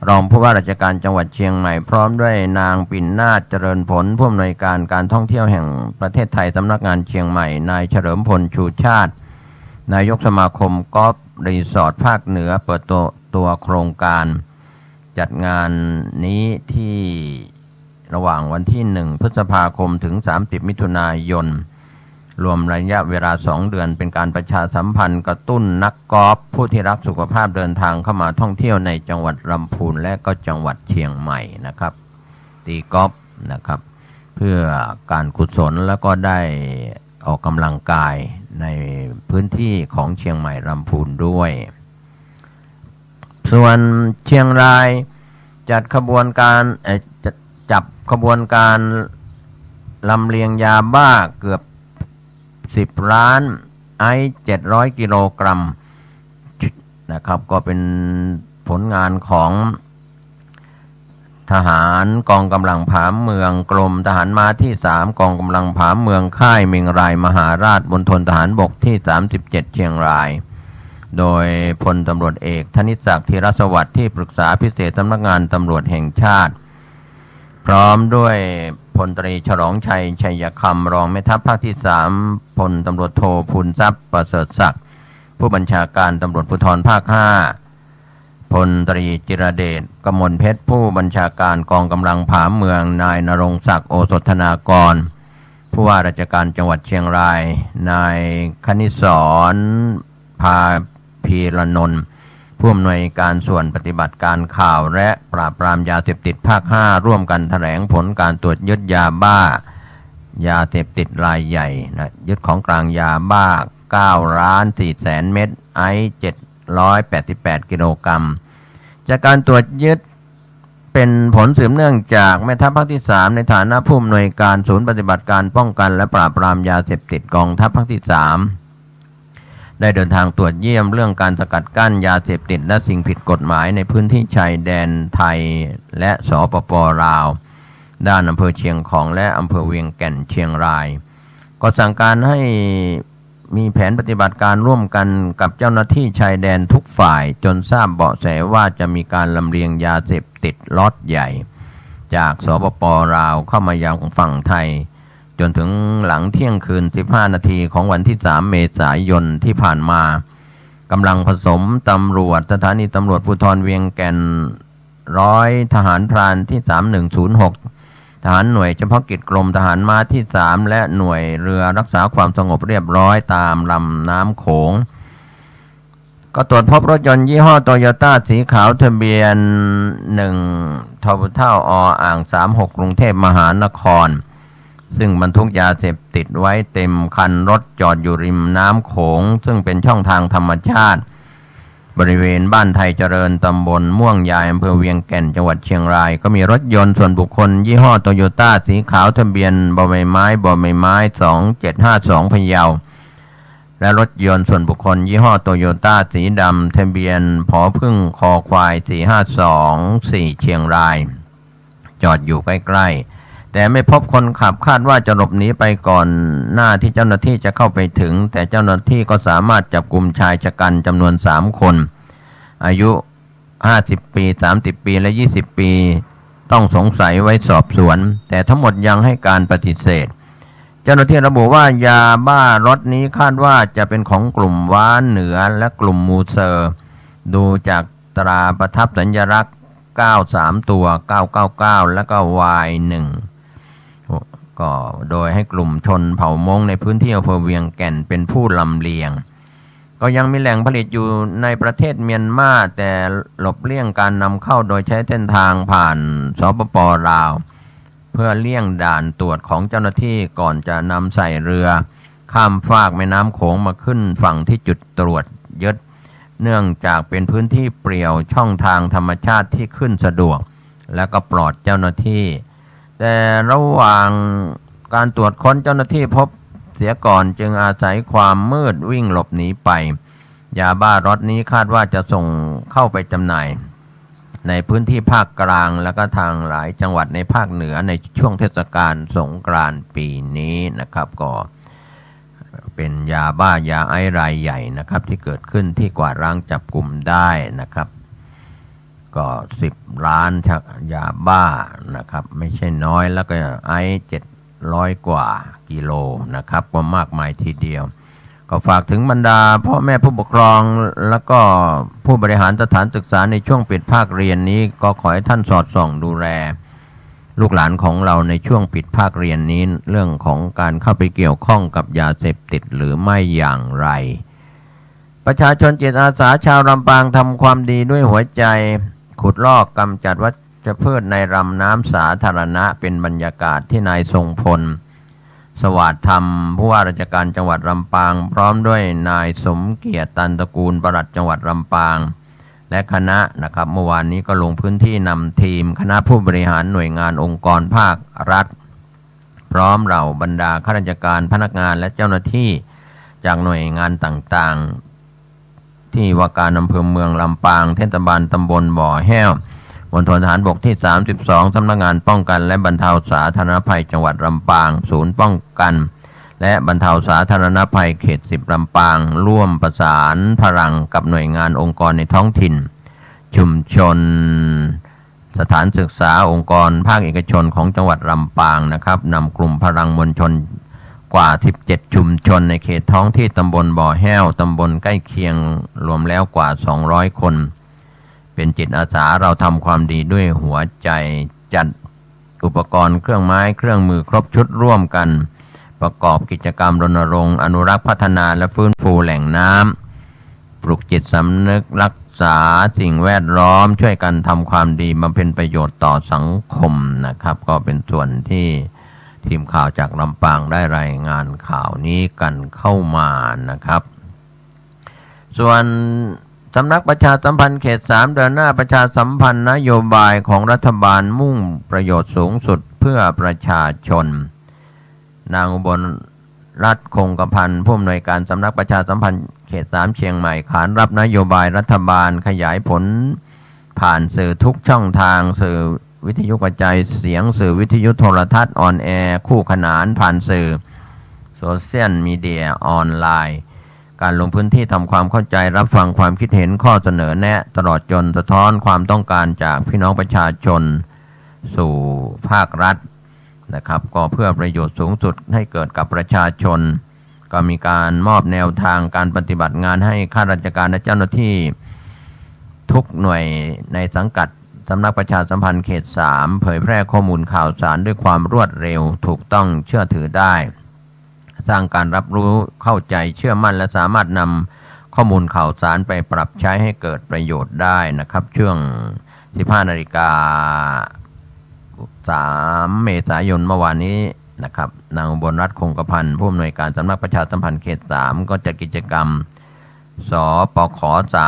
รองผู้ว่าราชการจังหวัดเชียงใหม่พร้อมด้วยนางปิ่นนาถเจริญผลผู้อำนวยการการท่องเที่ยวแห่งประเทศไทยสำนักงานเชียงใหม่นายเฉลิมพลชูชาตินายกสมาคมกอล์ฟรีสอร์ทภาคเหนือเปิดตัวโครงการจัดงานนี้ที่ระหว่างวันที่1 พฤษภาคมถึง30 มิถุนายนรวมระยะเวลา2 เดือนเป็นการประชาสัมพันธ์กระตุ้นนักกอล์ฟผู้ที่รักสุขภาพเดินทางเข้ามาท่องเที่ยวในจังหวัดลำพูนและก็จังหวัดเชียงใหม่นะครับตีกอล์ฟนะครับเพื่อการกุศลแล้วก็ได้ออกกำลังกายในพื้นที่ของเชียงใหม่ลำพูนด้วยส่วนเชียงรายจัดขบวนการจับขบวนการลำเลียงยาบ้าเกือบ10 ล้านไอซ์700 กิโลกรัมนะครับก็เป็นผลงานของทหารกองกำลังผาเมืองกรมทหารม้าที่3กองกำลังผาเมืองค่ายเมงรายมหาราชมณฑลทหารบกที่37เชียงรายโดยพลตำรวจเอกธนิศักดิ์ธีรสวัสดิ์ที่ปรึกษาพิเศษสำนักงานตำรวจแห่งชาติพร้อมด้วยพลตรีฉลองชัยชัยคำรองแม่ทัพภาคที่3พลตำรวจโทพูนทรัพย์ประเสริฐศักดิ์ผู้บัญชาการตำรวจภูธรภาค5พลตรีจิรเดชกมลเพชรผู้บัญชาการกองกำลังผาเมืองนายณรงค์ศักดิ์โอสถนากรผู้ว่าราชการจังหวัดเชียงรายนายคณิศรพาพีรนนท์ผู้อำนวยการส่วนปฏิบัติการข่าวและปราบปรามยาเสพติดภาค5ร่วมกันแถลงผลการตรวจยึดยาบ้า ยาเสพติดรายใหญ่นะยึดของกลางยาบ้า9,400,000 เม็ดไอซ์788 กิโลกรัมจากการตรวจยึดเป็นผลสืบเนื่องจากแม่ทัพภาคที่3ในฐานะผู้อำนวยการศูนย์ปฏิบัติการป้องกันและปราบปรามยาเสพติดกองทัพภาคที่3ได้เดินทางตรวจเยี่ยมเรื่องการสกัดกั้นยาเสพติดและสิ่งผิดกฎหมายในพื้นที่ชายแดนไทยและสปป.ลาวด้านอำเภอเชียงของและอำเภอเวียงแก่นเชียงรายก็สั่งการให้มีแผนปฏิบัติการร่วมกันกับเจ้าหน้าที่ชายแดนทุกฝ่ายจนทราบเบาะแสว่าจะมีการลำเลียงยาเสพติดล็อตใหญ่จากสปป.ลาวเข้ามายังฝั่งไทยจนถึงหลังเที่ยงคืน15 นาทีของวันที่3 เมษายนที่ผ่านมากำลังผสมตำรวจสถานีตำรวจภูธรเวียงแก่นร้อยทหารพรานที่3106ทหารหน่วยเฉพาะกิจกรมทหารม้าที่3และหน่วยเรือรักษาความสงบเรียบร้อยตามลำน้ำโขงก็ตรวจพบรถยนต์ยี่ห้อโตโยต้าสีขาวทะเบียน1ทบเท่า36กรุงเทพมหานครซึ่งบรรทุกยาเสพติดไว้เต็มคันรถจอดอยู่ริมน้ำโขงซึ่งเป็นช่องทางธรรมชาติบริเวณบ้านไทยเจริญตำบลม่วงยายอำเภอเวียงแก่นจังหวัดเชียงรายก็มีรถยนต์ส่วนบุคคลยี่ห้อโตโยต้าสีขาวทะเบียนบใบไม้2752 พะเยาและรถยนต์ส่วนบุคคลยี่ห้อโตโยต้าสีดำทะเบียนผอพึ่งคอควาย4524เชียงรายจอดอยู่ใกล้ๆแต่ไม่พบคนขับคาดว่าจะหลบหนีไปก่อนหน้าที่เจ้าหน้าที่จะเข้าไปถึงแต่เจ้าหน้าที่ก็สามารถจับกุมชายชะกันจำนวน3 คนอายุ50 ปี30 ปีและ20 ปีต้องสงสัยไว้สอบสวนแต่ทั้งหมดยังให้การปฏิเสธเจ้าหน้าที่ระบุว่ายาบ้ารถนี้คาดว่าจะเป็นของกลุ่มว้าเหนือและกลุ่มมูเซอร์ดูจากตราประทับสัญลักษณ์93ตัว999แล้วก็ Y1 ก็โดยให้กลุ่มชนเผ่ามงในพื้นที่อำเภอเวียงแก่นเป็นผู้ลำเลียงก็ยังมีแหล่งผลิตอยู่ในประเทศเมียนมาแต่หลบเลี่ยงการนำเข้าโดยใช้เส้นทางผ่านสปป.ลาวเพื่อเลี่ยงด่านตรวจของเจ้าหน้าที่ก่อนจะนำใส่เรือข้ามฟากแม่น้ำโขงมาขึ้นฝั่งที่จุดตรวจยึดเนื่องจากเป็นพื้นที่เปลี่ยวช่องทางธรรมชาติที่ขึ้นสะดวกและก็ปลอดเจ้าหน้าที่แต่ระหว่างการตรวจค้นเจ้าหน้าที่พบเสียก่อนจึงอาศัยความมืดวิ่งหลบหนีไปยาบ้ารถนี้คาดว่าจะส่งเข้าไปจำหน่ายในพื้นที่ภาคกลางและก็ทางหลายจังหวัดในภาคเหนือในช่วงเทศกาลสงกรานต์ปีนี้นะครับก็เป็นยาบ้ายาไอซ์รายใหญ่นะครับที่เกิดขึ้นที่กวาดล้างจับกลุ่มได้นะครับก็10 ล้านยาบ้านะครับไม่ใช่น้อยแล้วก็ไอซ์700 กว่ากิโลนะครับก็มากมายทีเดียวก็ฝากถึงบรรดาพ่อแม่ผู้ปกครองแล้วก็ผู้บริหารสถานศึกษาในช่วงปิดภาคเรียนนี้ก็ขอให้ท่านสอดส่องดูแลลูกหลานของเราในช่วงปิดภาคเรียนนี้เรื่องของการเข้าไปเกี่ยวข้องกับยาเสพติดหรือไม่อย่างไรประชาชนจิตอาสาชาวลำปางทำความดีด้วยหัวใจขุดลอกกำจัดวัชพืชในลำน้ำสาธารณะเป็นบรรยากาศที่นายทรงพลสวัสดิ์ธรรมผู้ว่าราชการจังหวัดลำปางพร้อมด้วยนายสมเกียรติตันตระกูลปลัดจังหวัดลำปางและคณะนะครับเมื่อวานนี้ก็ลงพื้นที่นำทีมคณะผู้บริหารหน่วยงานองค์กรภาครัฐพร้อมเหล่าบรรดาข้าราชการพนักงานและเจ้าหน้าที่จากหน่วยงานต่างๆที่ว่าการอำเภอเมืองลำปางเทศบาลตำบลบ่อแห้วมณฑลทหารบกที่32สำนักงานป้องกันและบรรเทาสาธารณภัยจังหวัดลำปางศูนย์ป้องกันและบรรเทาสาธารณภัยเขต10ลำปางร่วมประสานพลังกับหน่วยงานองค์กรในท้องถิ่นชุมชนสถานศึกษาองค์กรภาคเอกชนของจังหวัดลำปางนะครับนำกลุ่มพลังมวลชนกว่า17ชุมชนในเขตท้องที่ตำบลบ่อแห้วตำบลใกล้เคียงรวมแล้วกว่า200 คนเป็นจิตอาสาเราทำความดีด้วยหัวใจจัดอุปกรณ์เครื่องไม้เครื่องมือครบชุดร่วมกันประกอบกิจกรรมรณรงค์อนุรักษ์พัฒนาและฟื้นฟูแหล่งน้ำปลุกจิตสำนึกรักษาสิ่งแวดล้อมช่วยกันทำความดีบำเพ็ญประโยชน์ต่อสังคมนะครับก็เป็นส่วนที่ ทีมข่าวจากลำปางได้รายงานข่าวนี้กันเข้ามานะครับส่วนสำนักประชาสัมพันธ์เขต 3เดินหน้าประชาสัมพันธ์นโยบายของรัฐบาลมุ่งประโยชน์สูงสุดเพื่อประชาชนนางอุบลรัตน์คงกระพันธ์ผู้อำนวยการสำนักประชาสัมพันธ์เขต 3เชียงใหม่ขานรับนโยบายรัฐบาลขยายผลผ่านสื่อทุกช่องทางสื่อวิทยุกระจายเสียงสื่อวิทยุโทรทัศน์ออนแอร์คู่ขนานผ่านสื่อโซเชียลมีเดียออนไลน์การลงพื้นที่ทำความเข้าใจรับฟังความคิดเห็นข้อเสนอแนะตลอดจนสะท้อนความต้องการจากพี่น้องประชาชนสู่ภาครัฐนะครับก็เพื่อประโยชน์สูงสุดให้เกิดกับประชาชนก็มีการมอบแนวทางการปฏิบัติงานให้ข้าราชการและเจ้าหน้าที่ทุกหน่วยในสังกัดสำนักประชาสัมพันธ์เขต 3เผยแพร่ข้อมูลข่าวสารด้วยความรวดเร็วถูกต้องเชื่อถือได้สร้างการรับรู้เข้าใจเชื่อมั่นและสามารถนำข้อมูลข่าวสารไปปรับใช้ให้เกิดประโยชน์ได้นะครับช่วง 15:03 เมษายนเมื่อวานนี้นะครับนางอุบลรัตน์คงกระพันธ์ผู้อำนวยการสำนักประชาสัมพันธ์เขต 3ก็จัดกิจกรรมสปข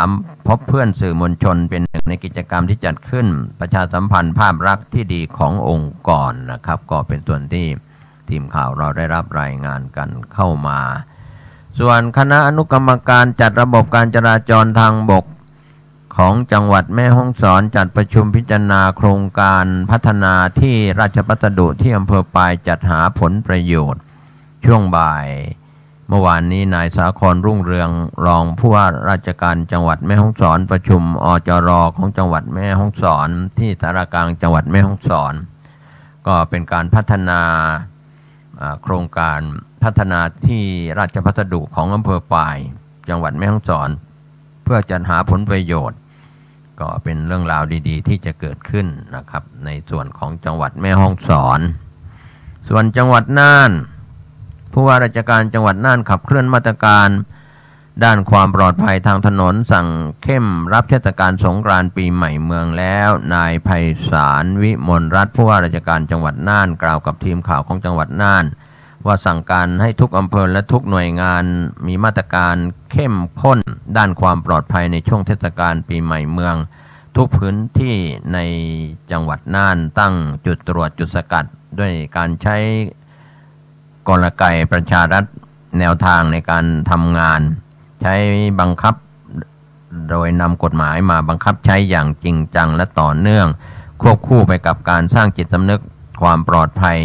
3พบเพื่อนสื่อมวลชนเป็นหนึ่งในกิจกรรมที่จัดขึ้นประชาสัมพันธ์ภาพลักษณ์ที่ดีขององค์กรนะครับก็เป็นส่วนที่ทีมข่าวเราได้รับรายงานกันเข้ามาส่วนคณะอนุกรรมการจัดระบบการจราจรทางบกของจังหวัดแม่ฮ่องสอนจัดประชุมพิจารณาโครงการพัฒนาที่ราชพัสดุที่อำเภอปายจัดหาผลประโยชน์ช่วงบ่ายเมื่อวานนี้นายสาครรุ่งเรืองรองผู้ว่าราชการจังหวัดแม่ฮ่องสอนประชุมอจร.ของจังหวัดแม่ฮ่องสอนที่สารกลางจังหวัดแม่ฮ่องสอนก็เป็นการพัฒนาโครงการพัฒนาที่ราชพัสดุของอำเภอปายจังหวัดแม่ฮ่องสอนเพื่อจัดหาผลประโยชน์ก็เป็นเรื่องราวดีๆที่จะเกิดขึ้นนะครับในส่วนของจังหวัดแม่ฮ่องสอนส่วนจังหวัดน่านผู้ว่าราชการจังหวัดน่านขับเคลื่อนมาตรการด้านความปลอดภัยทางถนนสั่งเข้มรับเทศกาลสงกรานต์ปีใหม่เมืองแล้วนายไพศาลวิมลรัตน์ผู้ว่าราชการจังหวัดน่านกล่าวกับทีมข่าวของจังหวัดน่านว่าสั่งการให้ทุกอำเภอและทุกหน่วยงานมีมาตรการเข้มข้นด้านความปลอดภัยในช่วงเทศกาลปีใหม่เมืองทุกพื้นที่ในจังหวัดน่านตั้งจุดตรวจจุดสกัดด้วยการใช้กลไกประชารัฐแนวทางในการทำงานใช้บังคับโดยนำกฎหมายมาบังคับใช้อย่างจริงจังและต่อเนื่องควบคู่ไปกับการสร้างจิตสำนึกความปลอดภัย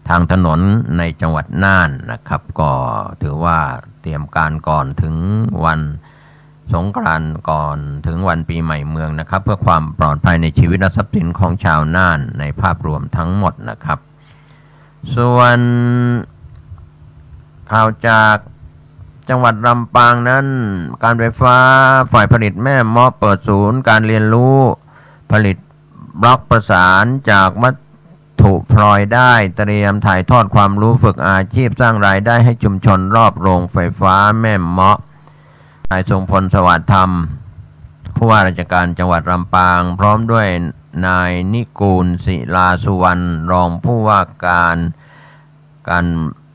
ทางถนนในจังหวัดน่านนะครับก็ถือว่าเตรียมการก่อนถึงวันสงกรานต์ก่อนถึงวันปีใหม่เมืองนะครับเพื่อความปลอดภัยในชีวิตและทรัพย์สินของชาวน่านในภาพรวมทั้งหมดนะครับส่วนข่าวจากจังหวัดลำปางนั้นการไฟฟ้าฝ่ายผลิตแม่เมาะเปิดศูนย์การเรียนรู้ผลิตบล็อกประสานจากวัตถุพลอยได้เตรียมถ่ายทอดความรู้ฝึกอาชีพสร้างรายได้ให้ชุมชนรอบโรงไฟฟ้าแม่เมาะนายทรงพลสวัสดิ์ธรรมผู้ว่าราชการจังหวัดลำปางพร้อมด้วยนายนิกูลศิลาสุวรรณรองผู้ว่าการ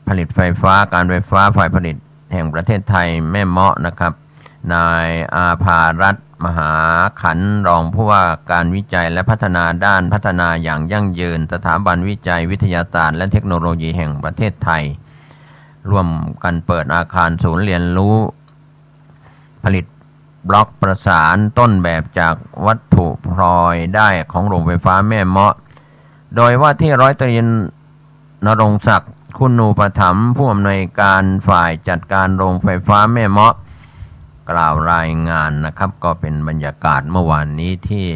ผลิตไฟฟ้าการไฟฟ้าฝ่ายผลิตแห่งประเทศไทยแม่เมาะนะครับนายอาภารัตน์มหาขันธ์รองผู้ว่าการวิจัยและพัฒนาด้านพัฒนาอย่างยั่งยืนสถาบันวิจัยวิทยาศาสตร์และเทคโนโลยีแห่งประเทศไทยร่วมกันเปิดอาคารศูนย์เรียนรู้ผลิตบล็อกประสานต้นแบบจากวัตถุพลอยได้ของโรงไฟฟ้าแม่เมาะโดยว่าที่ร้อยตรีณรงค์ศักดิ์คุณูปถัมภ์ผู้อำนวยการฝ่ายจัดการโรงไฟฟ้าแม่เมาะกล่าวรายงานนะครับก็เป็นบรรยากาศเมื่อวานนี้ที่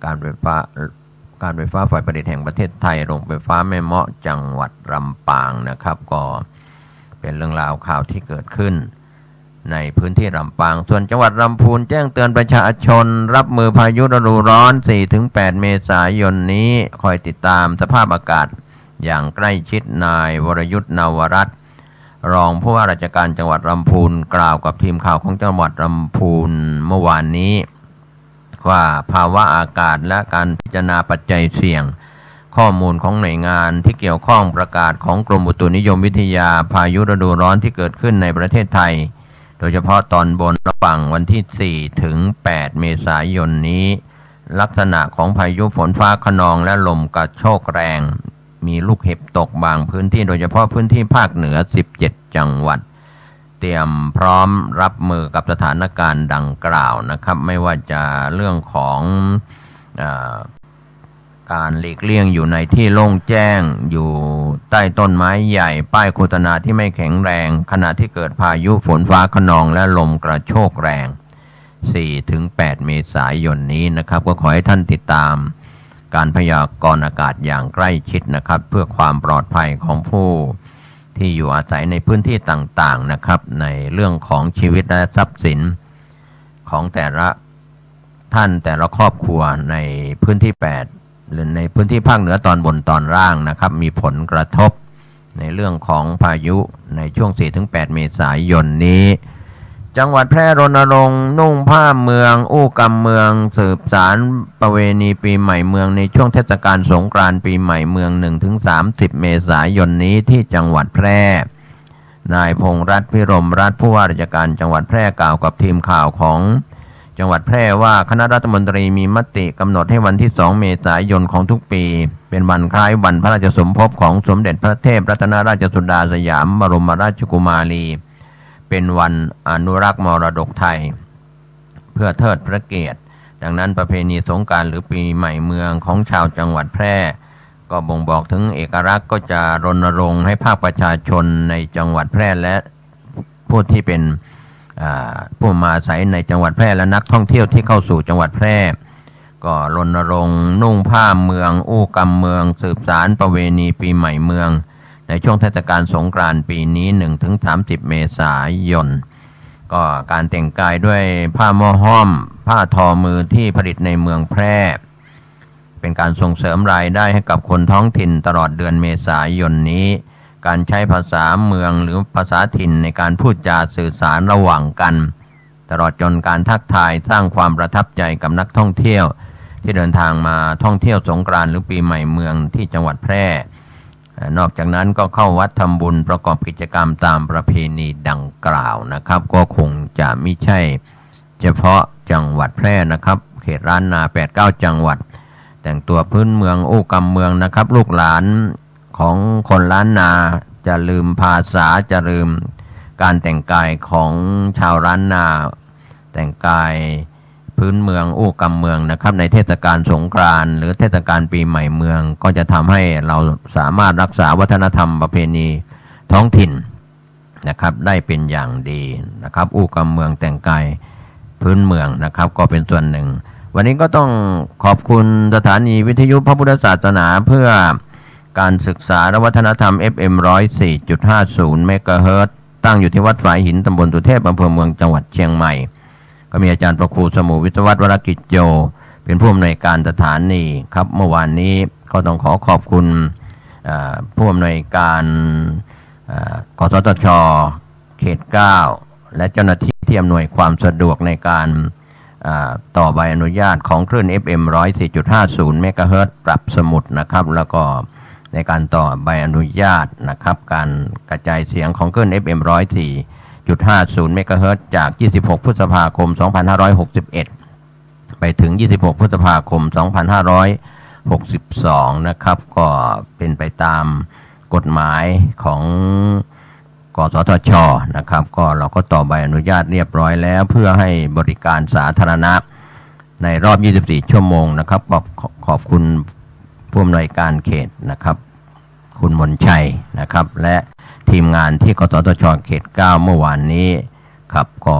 การไฟฟ้าฝ่ายผลิตแห่งประเทศไทยโรงไฟฟ้าแม่เมาะจังหวัดลำปางนะครับก็เป็นเรื่องราวข่าวที่เกิดขึ้นในพื้นที่ลำปางส่วนจังหวัดลำพูนแจ้งเตือนประชาชนรับมือพายุฤดูร้อน 4-8 เมษายนนี้คอยติดตามสภาพอากาศอย่างใกล้ชิดนายวรยุทธนาวรัตน์รองผู้ว่าราชการจังหวัดลำพูนกล่าวกับทีมข่าวของจังหวัดลำพูนเมื่อวานนี้ว่าภาวะอากาศและการพิจารณาปัจจัยเสี่ยง ข้อมูลของหน่วยงานที่เกี่ยวข้องประกาศของกรมอุตุนิยมวิทยาพายุฤดูร้อนที่เกิดขึ้นในประเทศไทยโดยเฉพาะตอนบนระหว่างวันที่4ถึง8เมษายนนี้ลักษณะของพายุฝนฟ้าคะนองและลมกระโชกแรงมีลูกเห็บตกบางพื้นที่โดยเฉพาะพื้นที่ภาคเหนือ17จังหวัดเตรียมพร้อมรับมือกับสถานการณ์ดังกล่าวนะครับไม่ว่าจะเรื่องของการหลีกเลี่ยงอยู่ในที่โล่งแจ้งอยู่ใต้ต้นไม้ใหญ่ป้ายโฆษณาที่ไม่แข็งแรงขณะที่เกิดพายุฝนฟ้าคะนองและลมกระโชกแรง 4-8 เมษายนนี้นะครับก็ขอให้ท่านติดตามการพยากรณ์อากาศอย่างใกล้ชิดนะครับเพื่อความปลอดภัยของผู้ที่อยู่อาศัยในพื้นที่ต่างๆนะครับในเรื่องของชีวิตและทรัพย์สินของแต่ละท่านแต่ละครอบครัวในพื้นที่8หรือในพื้นที่ภาคเหนือตอนบนตอนล่างนะครับมีผลกระทบในเรื่องของพายุในช่วง 4-8 เมษายนนี้จังหวัดแพร่รณรงค์นุ่งผ้าเมืองอู้กำเมืองสืบสารประเวณีปีใหม่เมืองในช่วงเทศกาลสงกรานต์ปีใหม่เมือง 1-30 เมษายนนี้ที่จังหวัดแพร่นายพงษ์รัตน์พิรมรัตน์ผู้ว่าราชการจังหวัดแพร่กล่าวกับทีมข่าวของจังหวัดแพร่ว่าคณะรัฐมนตรีมีมติกำหนดให้วันที่2เมษายนของทุกปีเป็นวันคล้ายวันพระราชสมภพของสมเด็จพระเทพรัตนราชสุดาสยามบรมราชกุมารีเป็นวันอนุรักษ์มรดกไทยเพื่อเทิดพระเกียรติดังนั้นประเพณีสงกรานต์หรือปีใหม่เมืองของชาวจังหวัดแพร่ก็บ่งบอกถึงเอกลักษณ์ก็จะรณรงค์ให้ภาคประชาชนในจังหวัดแพร่และผู้ที่เป็นผู้มาอาศัยในจังหวัดแพร่และนักท่องเที่ยวที่เข้าสู่จังหวัดแพร่ก็รณรงค์นุ่งผ้าเมืองอู้กำเมืองสืบสารประเวณีปีใหม่เมืองในช่วงเทศกาลสงกรานต์ปีนี้ 1-30 เมษายนก็การแต่งกายด้วยผ้าหม้อห้อมผ้าทอมือที่ผลิตในเมืองแพร่เป็นการส่งเสริมรายได้ให้กับคนท้องถิ่นตลอดเดือนเมษายนนี้การใช้ภาษาเมืองหรือภาษาถิ่นในการพูดจาสื่อสารระหว่างกันตลอดจนการทักทายสร้างความประทับใจกับนักท่องเที่ยวที่เดินทางมาท่องเที่ยวสงกรานต์หรือปีใหม่เมืองที่จังหวัดแพร่นอกจากนั้นก็เข้าวัดทำบุญประกอบกิจกรรมตามประเพณีดังกล่าวนะครับก็คงจะไม่ใช่เฉพาะจังหวัดแพร่นะครับเขตล้านนา 8-9 จังหวัดแต่งตัวพื้นเมืองอู้กำเมืองนะครับลูกหลานของคนล้านนาจะลืมภาษาจะลืมการแต่งกายของชาวล้านนาแต่งกายพื้นเมืองอู้กำเมืองนะครับในเทศกาลสงกรานต์หรือเทศกาลปีใหม่เมืองก็จะทำให้เราสามารถรักษาวัฒนธรรมประเพณีท้องถิ่นนะครับได้เป็นอย่างดีนะครับอู้กำเมืองแต่งกายพื้นเมืองนะครับก็เป็นส่วนหนึ่งวันนี้ก็ต้องขอบคุณสถานีวิทยุพระพุทธศาสนาเพื่อการศึกษาและวัฒนธรรม FM 104.50 เมกะเฮิรตซ์ตั้งอยู่ที่วัดฝายหินตำบลสุเทพอำเภอเมืองจังหวัดเชียงใหม่ก็มีอาจารย์ประครูสมุวิศวัตรวรกิจโยเป็นผู้อำนวยการสถานีครับเมื่อวานนี้ก็ต้องขอบคุณผู้อำนวยการกสทช.เขต 9และเจ้าหน้าที่ที่อำนวยความสะดวกในการต่อใบอนุญาตของคลื่น FM 104.50 เมกะเฮิรตซ์ปรับสมุดนะครับแล้วก็ในการต่อใบอนุญาตนะครับการกระจายเสียงของคลื่น FM 104.50 เมกะเฮิรตซ์จาก26พฤษภาคม 2561ไปถึง26พฤษภาคม 2562นะครับก็เป็นไปตามกฎหมายของกสทช.นะครับก็เราก็ต่อใบอนุญาตเรียบร้อยแล้วเพื่อให้บริการสาธารณะในรอบ24ชั่วโมงนะครับขอบคุณผู้อำนวยการเขตนะครับคุณมนชัยนะครับและทีมงานที่กสทช.เขต 9เมื่อวานนี้ครับก็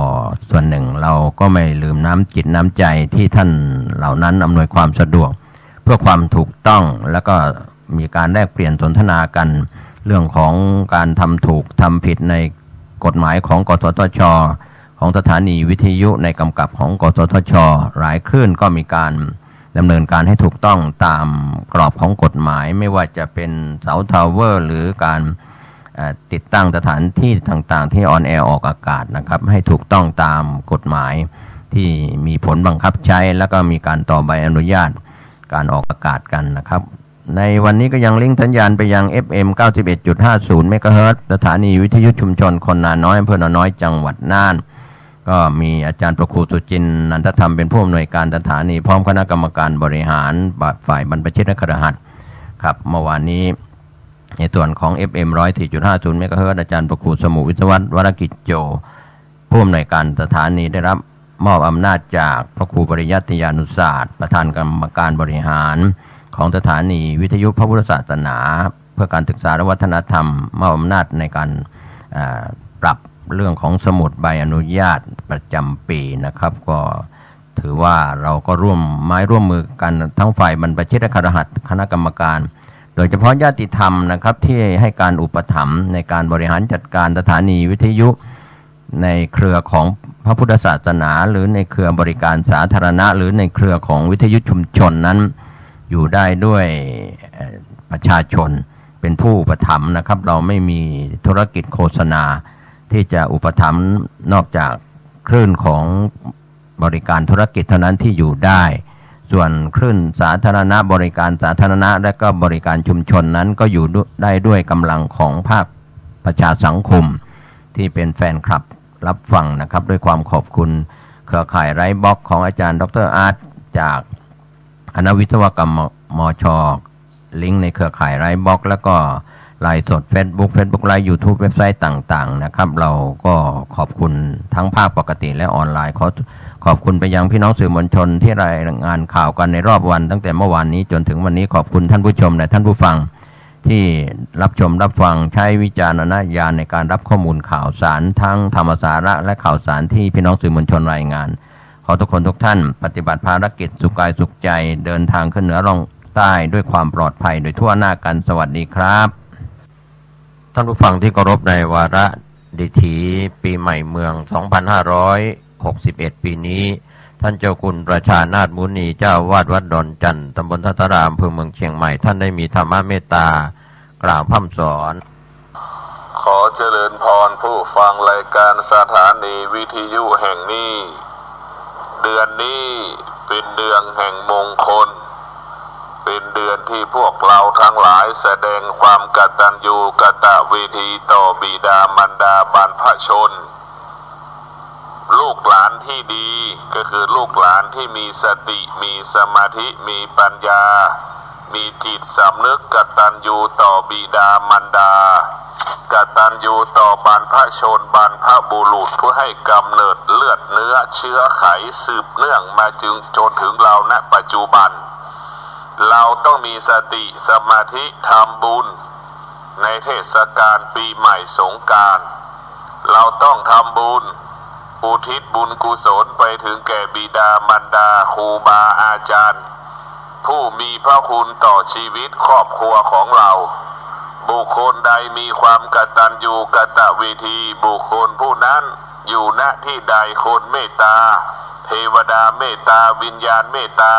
ส่วนหนึ่งเราก็ไม่ลืมน้ำจิตน้ำใจที่ท่านเหล่านั้นอำนวยความสะดวกเพื่อความถูกต้องแล้วก็มีการแลกเปลี่ยนสนทนากันเรื่องของการทำถูกทำผิดในกฎหมายของกสทช.ของสถานีวิทยุในกำกับของกสทช.หลายคลื่นก็มีการดำเนินการให้ถูกต้องตามกรอบของกฎหมายไม่ว่าจะเป็นเสาทาวเวอร์หรือการติดตั้งสถานที่ต่างๆที่ออนแอร์ออกอากาศนะครับให้ถูกต้องตามกฎหมายที่มีผลบังคับใช้แล้วก็มีการต่อใบอนุญาตการออกอากาศกันนะครับ ในวันนี้ก็ยังลิงก์สัญญาณไปยัง FM 91.50 เมกะเฮิรตซ์สถานีวิทยุชุมชนคนนาน้อยอำเภอนาน้อยจังหวัดน่านก็มีอาจารย์ประครูสุจินต์นันทธรรมเป็นผู้อำนวยการสถานีพร้อมคณะกรรมการบริหารฝ่ายบรรพชิตคฤหัสถ์ครับเมื่อวานนี้ในส่วนของ FM 104.50 เมกะเฮิรตซ์อาจารย์ประครูสมุวิศวัตรวรกิจโจผู้อำนวยการสถานีได้รับมอบอำนาจจากพระครูปริยัติยานุศาสตร์ประธานกรรมการบริหารของสถานีวิทยุพระพุทธศาสนาเพื่อการศึกษาและวัฒนธรรมมอบอำนาจในการปรับเรื่องของสมุดใบอนุญาตประจำปีนะครับก็ถือว่าเราก็ร่วมไม้ร่วมมือกันทั้งฝ่ายบรรพชิตคฤหัสถ์คณะกรรมการโดยเฉพาะญาติธรรมนะครับที่ให้การอุปถัมภ์ในการบริหารจัดการสถานีวิทยุในเครือของพระพุทธศาสนาหรือในเครือบริการสาธารณะหรือในเครือของวิทยุชุมชนนั้นอยู่ได้ด้วยประชาชนเป็นผู้อุปถัมภ์นะครับเราไม่มีธุรกิจโฆษณาที่จะอุปถัมภ์นอกจากคลื่นของบริการธุรกิจเท่านั้นที่อยู่ได้ส่วนคลื่นสาธารณะบริการสาธารณะและก็บริการชุมชนนั้นก็อยู่ได้ด้วยกำลังของภาคประชาสังคมที่เป็นแฟนคลับรับฟังนะครับด้วยความขอบคุณเครือข่ายไร้บล็อกของอาจารย์ดร.อาร์ตจากคณะวิศวกรรมมช.ลิงก์ในเครือข่ายไร้บล็อกแล้วก็ไลน์สด Facebook ไลน์ YouTube เว็บไซต์ต่างๆนะครับเราก็ขอบคุณทั้งภาคปกติและออนไลน์ขอบคุณไปยังพี่น้องสื่อมวลชนที่รายงานข่าวกันในรอบวันตั้งแต่เมื่อวานนี้จนถึงวันนี้ขอบคุณท่านผู้ชมและท่านผู้ฟังที่รับชมรับฟังใช้วิจารณญาณในการรับข้อมูลข่าวสารทั้งธรรมสาระและข่าวสารที่พี่น้องสื่อมวลชนรายงานขอทุกคนทุกท่านปฏิบัติภารกิจสุขกายสุขใจเดินทางขึ้นเหนือล่องใต้ด้วยความปลอดภัยโดยทั่วหน้ากันสวัสดีครับท่านผู้ฟังที่เคารพในวาระดิถีปีใหม่เมือง 2561 ปีนี้ท่านเจ้าคุณประชานาถมุนีเจ้าวาดวัดดอนจันทร์ตำบลทัตรามอำเภอเมืองเชียงใหม่ท่านได้มีธรรมเมตตากล่าวพร่ำสอนขอเจริญพรผู้ฟังรายการสถานีวิทยุแห่งนี้เดือนนี้เป็นเดือนแห่งมงคลเป็นเดือนที่พวกเราทั้งหลายแสดงความกตัญญูกตเวทีต่อบิดามารดาบรรพชนลูกหลานที่ดีก็คือลูกหลานที่มีสติมีสมาธิมีปัญญามีจิตสำนึกกตัญญูต่อบิดามารดากตัญญูต่อบรรพชนบรรพบุรุษผู้ให้กำเนิดเลือดเนื้อเชื้อไขสืบเนื่องมาจนถึงเราณปัจจุบันเราต้องมีสติสมาธิทำบุญในเทศกาลปีใหม่สงกรานต์เราต้องทำบุญอุทิศบุญกุศลไปถึงแก่บิดามารดาครูบาอาจารย์ผู้มีพระคุณต่อชีวิตครอบครัวของเราบุคคลใดมีความกตัญญูกตเวทีบุคคลผู้นั้นอยู่ณที่ใดคนเมตตาเทวดาเมตตาวิญญาณเมตตา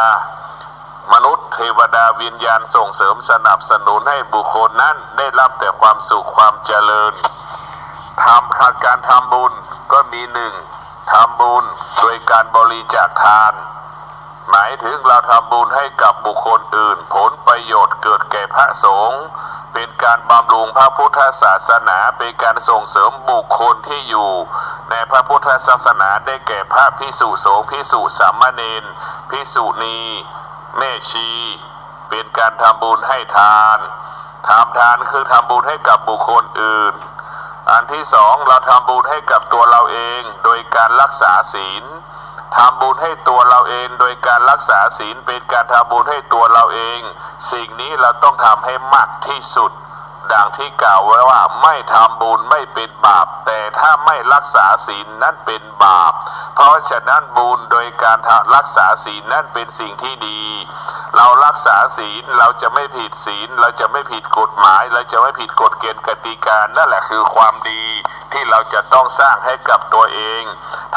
มนุษย์เทวดาวิญญาณส่งเสริมสนับสนุนให้บุคคลนั้นได้รับแต่ความสุขความเจริญการทำบุญก็มีหนึ่งทำบุญโดยการบริจาคทานหมายถึงเราทำบุญให้กับบุคคลอื่นผลประโยชน์เกิดแก่พระสงฆ์เป็นการบำรุงพระพุทธศาสนาเป็นการส่งเสริมบุคคลที่อยู่ในพระพุทธศาสนาได้แก่พระภิกษุสงฆ์ภิกษุสามเณรภิกษุณีแม่ชีเป็นการทำบุญให้ทานคือทำบุญให้กับบุคคลอื่นอันที่สองเราทำบุญให้กับตัวเราเองโดยการรักษาศีลทำบุญให้ตัวเราเองโดยการรักษาศีลเป็นการทำบุญให้ตัวเราเองสิ่งนี้เราต้องทำให้มากที่สุดดังที่กล่าวไว้ว่าไม่ทำบุญไม่เป็นบาปแต่ถ้าไม่รักษาศีลนั้นเป็นบาปเพราะฉะนั้นบุญโดยการรักษาศีลนั้นเป็นสิ่งที่ดีเรารักษาศีลเราจะไม่ผิดศีลเราจะไม่ผิดกฎหมายเราจะไม่ผิดกฎเกณฑ์กติกานั่นแหละคือความดีที่เราจะต้องสร้างให้กับตัวเอง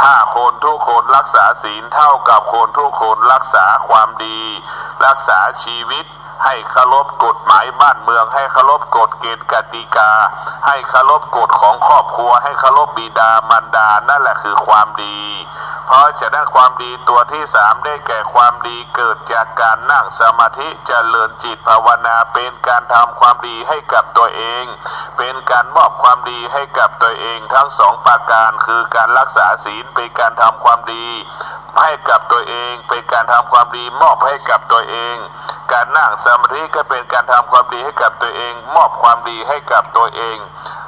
ถ้าคนทุกคนรักษาศีลเท่ากับคนทุกคนรักษาความดีรักษาชีวิตให้เคารพกฎหมายบ้านเมืองให้เคารพกฎเกณฑ์กติกาให้เคารพกฎของครอบครัวให้เคารพบิดามารดานั่นแหละคือความดี เพราะฉะนั้นความดีตัวที่สามได้แก่ความดีเกิดจากการนั่งสมาธิเจริญจิตภาวนาเป็นการทำความดีให้กับตัวเองเป็นการมอบความดีให้กับตัวเองทั้งสองประการคือการรักษาศีลเป็นการทำความดีให้กับตัวเองเป็นการทำความดีมอบให้กับตัวเองการนั่งสมาธิก็เป็นการทำความดีให้กับตัวเองมอบความดีให้กับตัวเอง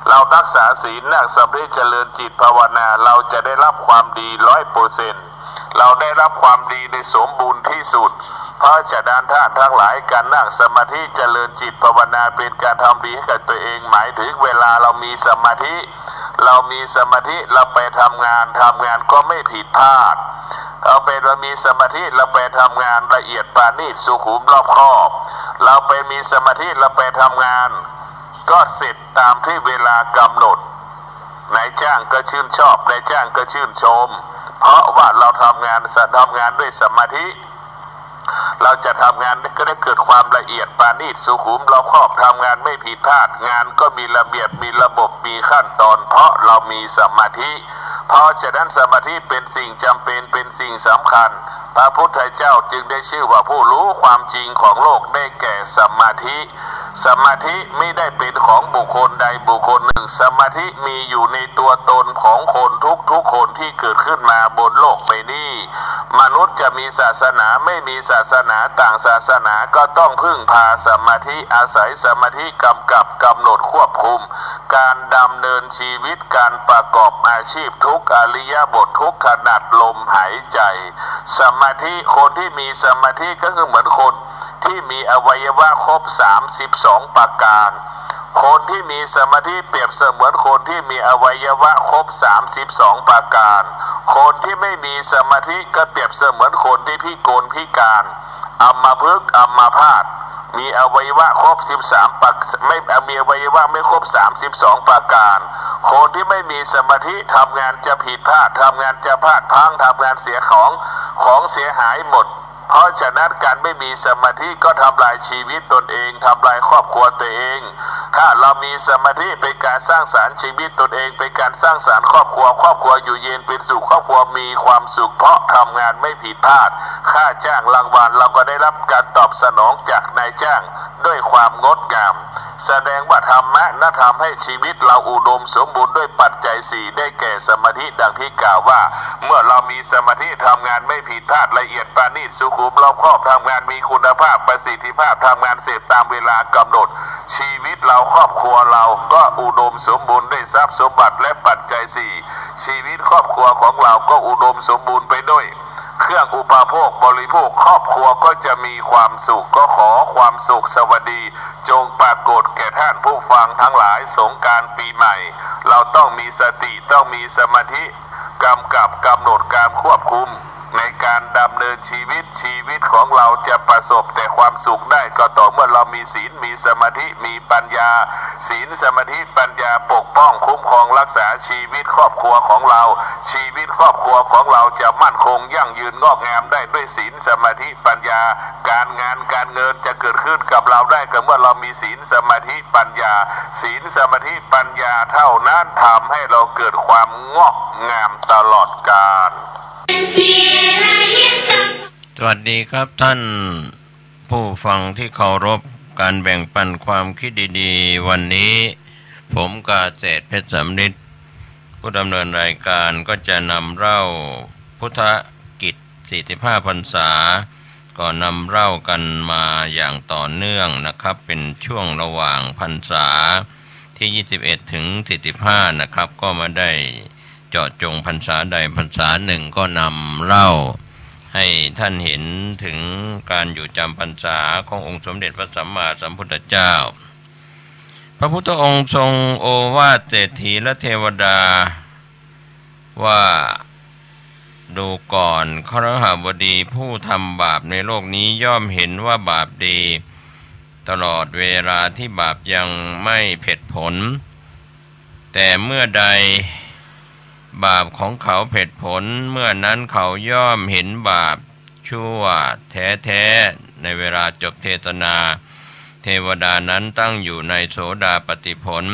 เรารักษาศีลนั่งสมาธิเจริญจิตภาวนาเราจะได้รับความดี 100% เราได้รับความดีในสมบูรณ์ที่สุดเพราะฉะนั้นท่านทั้งหลายการนั่งสมาธิเจริญจิตภาวนาเป็นการทำดีให้กับตัวเองหมายถึงเวลาเรามีสมาธิเราไปทำงานก็ไม่ผิดพลาดเรามีสมาธิเราไปทำงานละเอียดปราณีตสุขุมรอบคอบเราไปมีสมาธิเราไปทำงานก็เสร็จตามที่เวลากำหนดนายจ้างก็ชื่นชอบนายจ้างก็ชื่นชมเพราะว่าเราทำงานด้วยสมาธิเราจะทำงานก็ได้เกิดความละเอียดปราณีตสุขุมรอบคอบทำงานไม่ผิดพลาดงานก็มีระเบียบมีระบบมีขั้นตอนเพราะเรามีสมาธิเพราะฉะนั้นสมาธิเป็นสิ่งจำเป็นเป็นสิ่งสำคัญพระพุทธเจ้าจึงได้ชื่อว่าผู้รู้ความจริงของโลกได้แก่สมาธิสมาธิไม่ได้เป็นของบุคคลใดบุคคลหนึ่งสมาธิมีอยู่ในตัวตนของคนทุกคนที่เกิดขึ้นมาบนโลกใบนี้มนุษย์จะมีศาสนาไม่มีศาสนาต่างศาสนาก็ต้องพึ่งพาสมาธิอาศัยสมาธิกำกับกำหนดควบคุมการดำเนินชีวิตการประกอบอาชีพทุกอริยบททุกขณะลมหายใจสมาธิคนที่มีสมาธิก็คือเหมือนคนที่มีอวัยวะครบ32ประการคนที่มีสมาธิเปรียบเสมือนคนที่มีอวัยวะครบ32ประการคนที่ไม่มีสมาธิก็เปรียบเสมือนคนที่พิกลพิการอัมพฤกษ์อัมพาตมีอวัยวะครบ13ประไม่มีอวัยวะไม่ครบ32ประการคนที่ไม่มีสมาธิทำงานจะผิดพลาดทำงานจะพลาดพลั้งทำงานเสียของเสียหายหมดเพราะฉะนั้นการไม่มีสมาธิก็ทำลายชีวิตตนเองทำลายครอบครัวตัวเองถ้าเรามีสมาธิเป็นการสร้างสรรค์ชีวิตตนเองเป็นการสร้างสรรค์ครอบครัวอยู่เย็นเป็นสุขครอบครัวมีความสุขเพราะทำงานไม่ผิดพลาดค่าจ้างรางวัลเราก็ได้รับการตอบสนองจากนายจ้างด้วยความงดงามแสดงว่าธรรมะนั้นทำให้ชีวิตเราอุดมสมบูรณ์ด้วยปัจจัย4ได้แก่สมาธิดังที่กล่าวว่าเมื่อเรามีสมาธิทำงานไม่ผิดพลาดละเอียดปราณีตสุขุมรอบคอบทำงานมีคุณภาพประสิทธิภาพทำงานเสร็จตามเวลากำหนดชีวิตเราครอบครัวเราก็อุดมสมบูรณ์ด้วยทรัพย์สมบัติและปัจจัย4ชีวิตครอบครัวของเราก็อุดมสมบูรณ์ไปด้วยเครื่องอุปโภคบริโภคครอบครัวก็จะมีความสุขก็ขอความสุขสวัสดีจงปรากฏแก่ท่านผู้ฟังทั้งหลายสงกรานต์ปีใหม่เราต้องมีสติต้องมีสมาธิกำกับกำหนดการควบคุมในการดำเนินชีวิตของเราจะประสบแต่ความสุขได้ก็ต่อเมื่อเรามีศีลมีสมาธิมีปัญญาศีลสมาธิปัญญาปกป้องคุ้มครองรักษาชีวิตครอบครัวของเราชีวิตครอบครัวของเราจะมั่นคงยั่งยืนงอกงามได้ด้วยศีลสมาธิปัญญาการงานการเงินจะเกิดขึ้นกับเราได้ก็เมื่อเรามีศีลสมาธิปัญญาศีลสมาธิปัญญาเท่านั้นทำให้เราเกิดความงอกงามตลอดกาลสวัสดีครับท่านผู้ฟังที่เคารพการแบ่งปันความคิดดีๆวันนี้ผมกาเศรษฐ์เพชรสำริดผู้ดำเนินรายการก็จะนำเล่าพุทธกิจ45พรรษาก็นำเล่ากันมาอย่างต่อเนื่องนะครับเป็นช่วงระหว่างพรรษาที่21ถึง45นะครับก็มาได้เจาะจงพรรษาใดพรรษาหนึ่งก็นำเล่าให้ท่านเห็นถึงการอยู่จำพรรษาขององค์สมเด็จพระสัมมาสัมพุทธเจ้าพระพุทธองค์ทรงโอวาทเศรษฐีและเทวดาว่าดูก่อนคฤหบดีผู้ทำบาปในโลกนี้ย่อมเห็นว่าบาปดีตลอดเวลาที่บาปยังไม่เผ็ดผลแต่เมื่อใดบาปของเขาเผ็ดผลเมื่อนั้นเขาย่อมเห็นบาปชั่วแท้ๆในเวลาจบเทศนาเทวดานั้นตั้งอยู่ในโสดาปัตติผล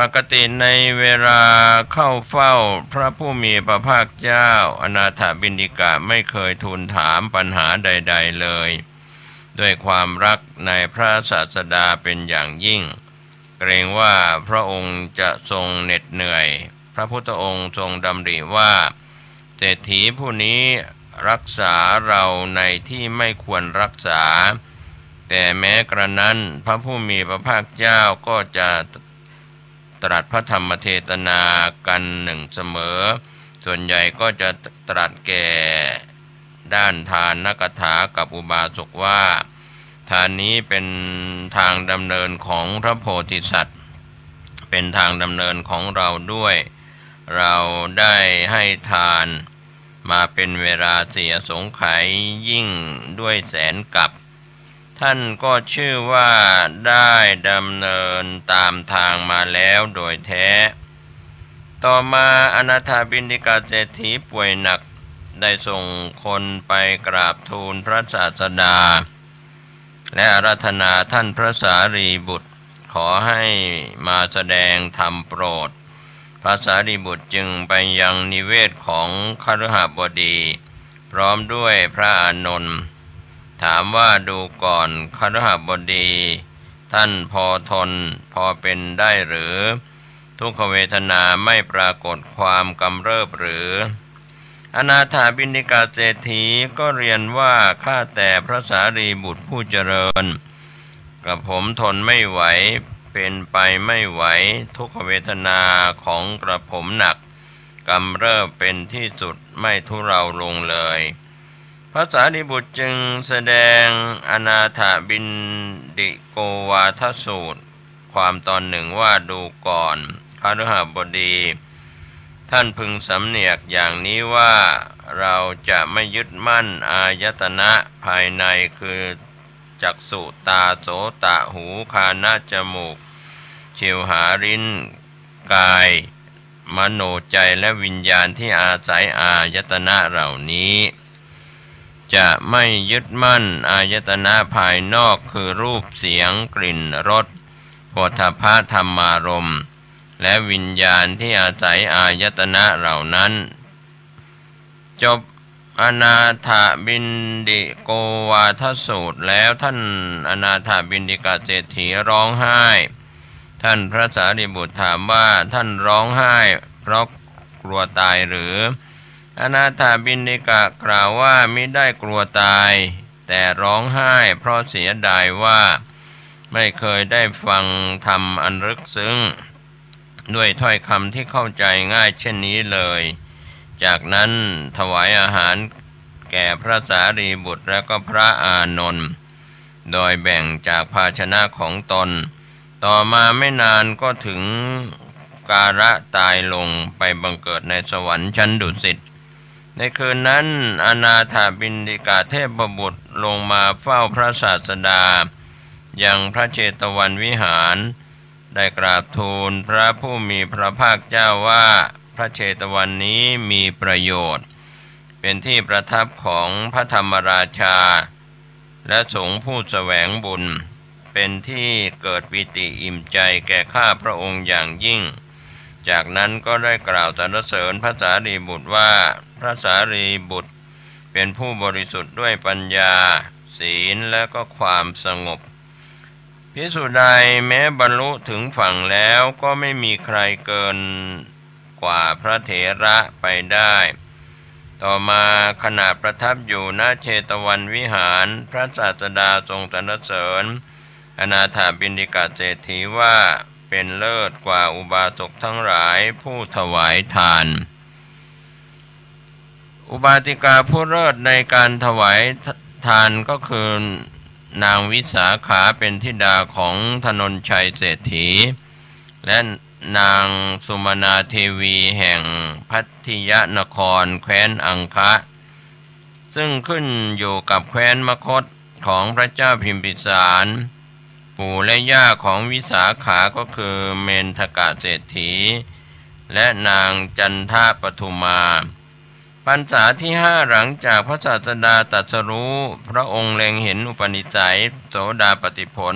ปกติในเวลาเข้าเฝ้าพระผู้มีพระภาคเจ้าอนาถบิณฑิกะไม่เคยทูลถามปัญหาใดๆเลยด้วยความรักในพระศาสดาเป็นอย่างยิ่งเกรงว่าพระองค์จะทรงเหน็ดเหนื่อยพระพุทธองค์ทรงดำริว่าเศรษฐีผู้นี้รักษาเราในที่ไม่ควรรักษาแต่แม้กระนั้นพระผู้มีพระภาคเจ้าก็จะตรัสพระธรรมเทศนากันหนึ่งเสมอส่วนใหญ่ก็จะตรัสแก่ด้านทานนักถากับอุบาสกว่าทานนี้เป็นทางดำเนินของพระโพธิสัตว์เป็นทางดำเนินของเราด้วยเราได้ให้ทานมาเป็นเวลาเสียสงไขยยิ่งด้วยแสนกับท่านก็ชื่อว่าได้ดำเนินตามทางมาแล้วโดยแท้ต่อมาอนาถบิณฑิกะเศรษฐีป่วยหนักได้ส่งคนไปกราบทูลพระศาสดาและอาราธนาท่านพระสารีบุตรขอให้มาแสดงธรรมโปรดพระสารีบุตรจึงไปยังนิเวศของคฤหบดีพร้อมด้วยพระอานนท์ถามว่าดูก่อนคฤหบดีท่านพอทนพอเป็นได้หรือทุกขเวทนาไม่ปรากฏความกำเริบหรืออนาถบิณฑิกะเศรษฐีก็เรียนว่าข้าแต่พระสารีบุตรผู้เจริญกระผมทนไม่ไหวเป็นไปไม่ไหวทุกขเวทนาของกระผมหนักกำเริบเป็นที่สุดไม่ทุเราลงเลยพระสารีบุตรจึงแสดงอนาถบิณฑิโกวาทสูตรความตอนหนึ่งว่าดูก่อนคฤหบดีท่านพึงสำเนียกอย่างนี้ว่าเราจะไม่ยึดมั่นอายตนะภายในคือจักษุตาโสตะหูคานะจมูกชิวหาลิ้นกายมโนใจและวิญญาณที่อาศัยอายตนะเหล่านี้จะไม่ยึดมั่นอายตนะภายนอกคือรูปเสียงกลิ่นรสโผฏฐัพพะธรรมารมณ์และวิญญาณที่อาศัยอายตนะเหล่านั้นจบอนาถบิณฑิโกวาทสูตรแล้วท่านอนาถบิณฑิกะเศรษฐีร้องไห้ท่านพระสารีบุตรถามว่าท่านร้องไห้เพราะกลัวตายหรืออนาถบิณฑิกะกล่าวว่ามิได้กลัวตายแต่ร้องไห้เพราะเสียดายว่าไม่เคยได้ฟังธรรมอันลึกซึ้งด้วยถ้อยคำที่เข้าใจง่ายเช่นนี้เลยจากนั้นถวายอาหารแก่พระสารีบุตรและก็พระอานนท์โดยแบ่งจากภาชนะของตนต่อมาไม่นานก็ถึงกาละตายลงไปบังเกิดในสวรรค์ชั้นดุสิตในคืนนั้นอนาถบิณฑิกะเทพบุตรลงมาเฝ้าพระศาสดายังพระเชตวันวิหารได้กราบทูลพระผู้มีพระภาคเจ้าว่าพระเชตวันนี้มีประโยชน์เป็นที่ประทับของพระธรรมราชาและสงฆ์ผู้แสวงบุญเป็นที่เกิดปิติอิ่มใจแก่ข้าพระองค์อย่างยิ่งจากนั้นก็ได้กล่าวสรรเสริญพระสารีบุตรว่าพระสารีบุตรเป็นผู้บริสุทธิ์ด้วยปัญญาศีลและก็ความสงบภิกษุใดแม้บรรลุถึงฝั่งแล้วก็ไม่มีใครเกินกว่าพระเถระไปได้ต่อมาขณะประทับอยู่ณเชตวันวิหารพระศาสดาทรงสรรเสริญอนาถบิณฑิกะเศรษฐีว่าเป็นเลิศกว่าอุบาสกทั้งหลายผู้ถวายทานอุบาสิกาผู้เลิศในการถวายทานก็คือนางวิสาขาเป็นธิดาของธนนชัยเศรษฐีและนางสุมนาเทวีแห่งพัทธิยนครแคว้นอังคะซึ่งขึ้นอยู่กับแคว้นมคธของพระเจ้าพิมพิสารปู่และย่าของวิสาขาก็คือเมนทกะเศรษฐีและนางจันทปทุมาพรรษาที่5หลังจากพระศาสดาตรัสรู้พระองค์เล็งเห็นอุปนิสัยโสดาปัตติผล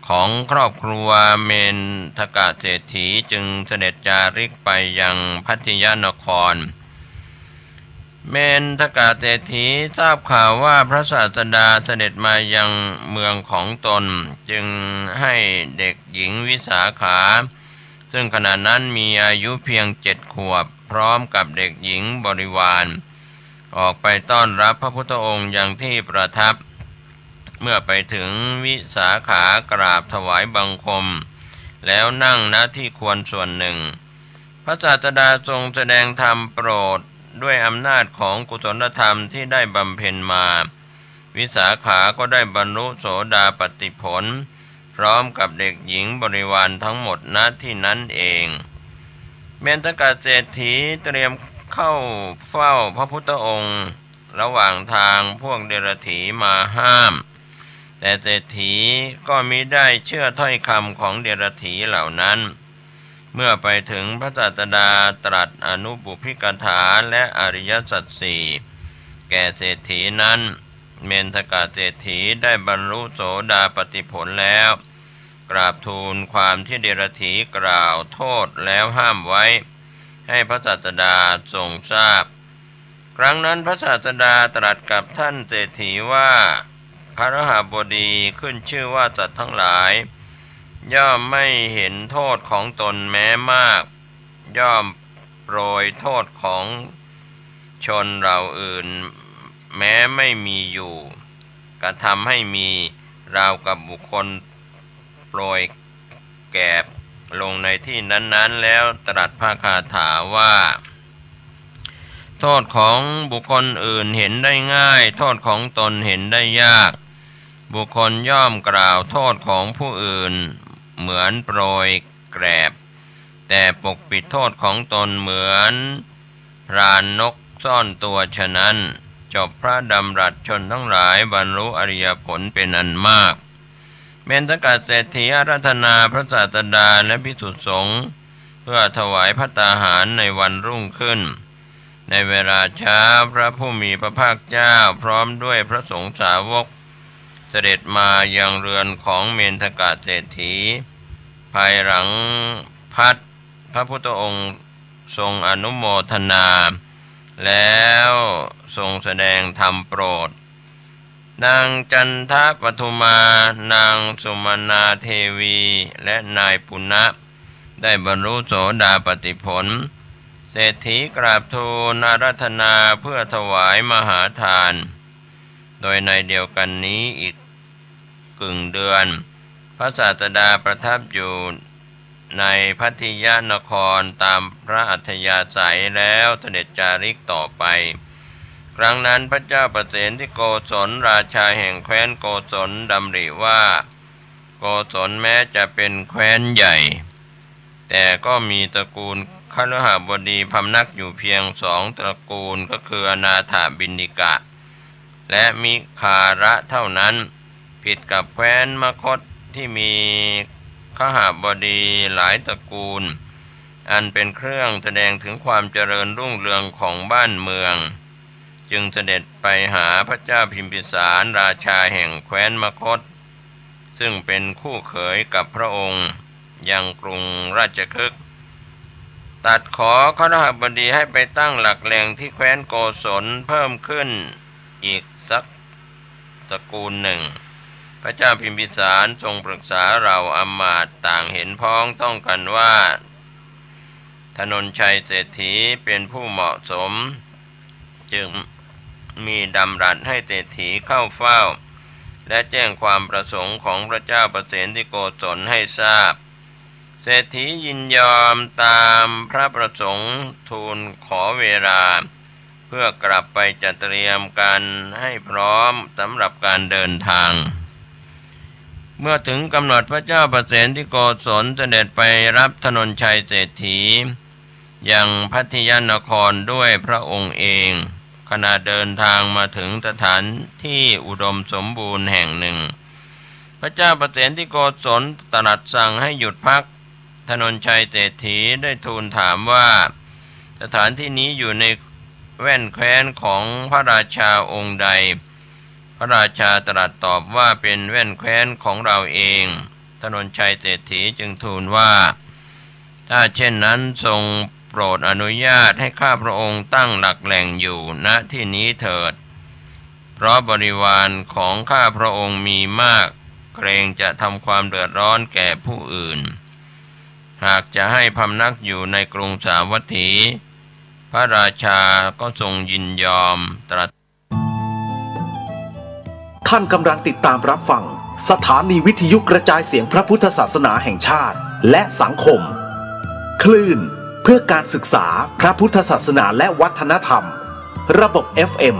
ของครอบครัวเมนทกะเศรษฐีจึงเสด็จจาริกไปยังพัทยานครเมนทกะเศรษฐีทราบข่าวว่าพระศาสดาเสด็จมายังเมืองของตนจึงให้เด็กหญิงวิสาขาซึ่งขณะนั้นมีอายุเพียง7 ขวบพร้อมกับเด็กหญิงบริวารออกไปต้อนรับพระพุทธองค์ยังที่ประทับเมื่อไปถึงวิสาขากราบถวายบังคมแล้วนั่งณที่ควรส่วนหนึ่งพระศาสดาทรงแสดงธรรมโปรดด้วยอำนาจของกุศลธรรมที่ได้บำเพ็ญมาวิสาขาก็ได้บรรลุโสดาปัตติผลพร้อมกับเด็กหญิงบริวารทั้งหมดณที่นั้นเองเมนทกะเศรษฐีเตรียมเข้าเฝ้าพระพุทธองค์ระหว่างทางพวกเดรัจฉีมาห้ามแต่เศรษฐีก็มิได้เชื่อถ้อยคำของเดรัจฉีเหล่านั้นเมื่อไปถึงพระศาสดาตรัสอนุบุพกถาและอริยสัจสี่แก่เศรษฐีนั้นเมนทกะเศรษฐีได้บรรลุโสดาปัตติผลแล้วกราบทูลความที่เดรัจฉีกล่าวโทษแล้วห้ามไว้ให้พระศาสดาทรงทราบครั้งนั้นพระศาสดาตรัสกับท่านเศรษฐีว่าพระหบดีขึ้นชื่อว่าสัตว์ทั้งหลายย่อมไม่เห็นโทษของตนแม้มากย่อมโปรยโทษของชนเราอื่นแม้ไม่มีอยู่กระทำให้มีราวกับบุคคลโปรยแกบลงในที่นั้นๆแล้วตรัสพระคาถาว่าโทษของบุคคลอื่นเห็นได้ง่ายโทษของตนเห็นได้ยากบุคคลย่อมกล่าวโทษของผู้อื่นเหมือนโปรยแกบแต่ปกปิดโทษของตนเหมือนพรานนกซ่อนตัวฉะนั้นจบพระดำรัสชนทั้งหลายบรรลุอริยผลเป็นอันมากเมนทกะเศรษฐีอาราธนาพระศาสดาและภิกษุสงฆ์เพื่อถวายภัตตาหารในวันรุ่งขึ้นในเวลาเช้าพระผู้มีพระภาคเจ้าพร้อมด้วยพระสงฆ์สาวกเสด็จมายังเรือนของเมนทกะเศรษฐีภายหลังพัดพระพุทธองค์ทรงอนุโมทนาแล้วทรงแสดงธรรมโปรดนางจันทปทุมานางสุมนาเทวีและนายปุณณะได้บรรลุโสดาปัตติผลเศรษฐีกราบทูลอาราธนาเพื่อถวายมหาทานโดยในเดียวกันนี้อีกกึ่งเดือนพระศาสดาประทับอยู่ในพัทยานครตามพระอัธยาศัยแล้วเสด็จจาริกต่อไปครั้งนั้นพระเจ้าประเสนที่โกศลราชาแห่งแคว้นโกศลดำริว่าโกศลแม้จะเป็นแคว้นใหญ่แต่ก็มีตระกูลคฤหบดีพำนักอยู่เพียง2 ตระกูลก็คืออนาถบิณฑิกะและมิคาระเท่านั้นผิดกับแคว้นมคธที่มีคฤหบดีหลายตระกูลอันเป็นเครื่องแสดงถึงความเจริญรุ่งเรืองของบ้านเมืองจึงเสด็จไปหาพระเจ้าพิมพิสารราชาแห่งแคว้นมคธซึ่งเป็นคู่เขยกับพระองค์ยังกรุงราชคฤห์ตัดขอคฤหบดีให้ไปตั้งหลักแหล่งที่แคว้นโกศลเพิ่มขึ้นอีกสักตระกูลหนึ่งพระเจ้าพิมพิสารทรงปรึกษาเราอมาตย์ต่างเห็นพ้องต้องกันว่าธนนชัยเศรษฐีเป็นผู้เหมาะสมจึงมีดำรัสให้เศรษฐีเข้าเฝ้าและแจ้งความประสงค์ของพระเจ้าประเสนที่โกศลให้ทราบเศรษฐียินยอมตามพระประสงค์ทูลขอเวลาเพื่อกลับไปจัดเตรียมการให้พร้อมสำหรับการเดินทางเมื่อถึงกำหนดพระเจ้าประเสนที่โกศลเสด็จไปรับธนนชัยเศรษฐียังพัทยานครด้วยพระองค์เองขณะเดินทางมาถึงสถานที่อุดมสมบูรณ์แห่งหนึ่งพระเจ้าประเสนที่โกศลตรัสสั่งให้หยุดพักธนนชัยเศรษฐีได้ทูลถามว่าสถานที่นี้อยู่ในแว่นแคว้นของพระราชาองค์ใดพระราชาตรัสตอบว่าเป็นแว่นแคว้นของเราเอง ถนนชัยเศรษฐีจึงทูลว่าถ้าเช่นนั้นทรงโปรดอนุญาตให้ข้าพระองค์ตั้งหลักแหล่งอยู่ณที่นี้เถิดเพราะบริวารของข้าพระองค์มีมากเกรงจะทำความเดือดร้อนแก่ผู้อื่นหากจะให้พำนักอยู่ในกรุงสาวัตถีพระราชาก็ทรงยินยอมตรัสท่านกำลังติดตามรับฟังสถานีวิทยุกระจายเสียงพระพุทธศาสนาแห่งชาติและสังคมคลื่นเพื่อการศึกษาพระพุทธศาสนาและวัฒนธรรมระบบ FM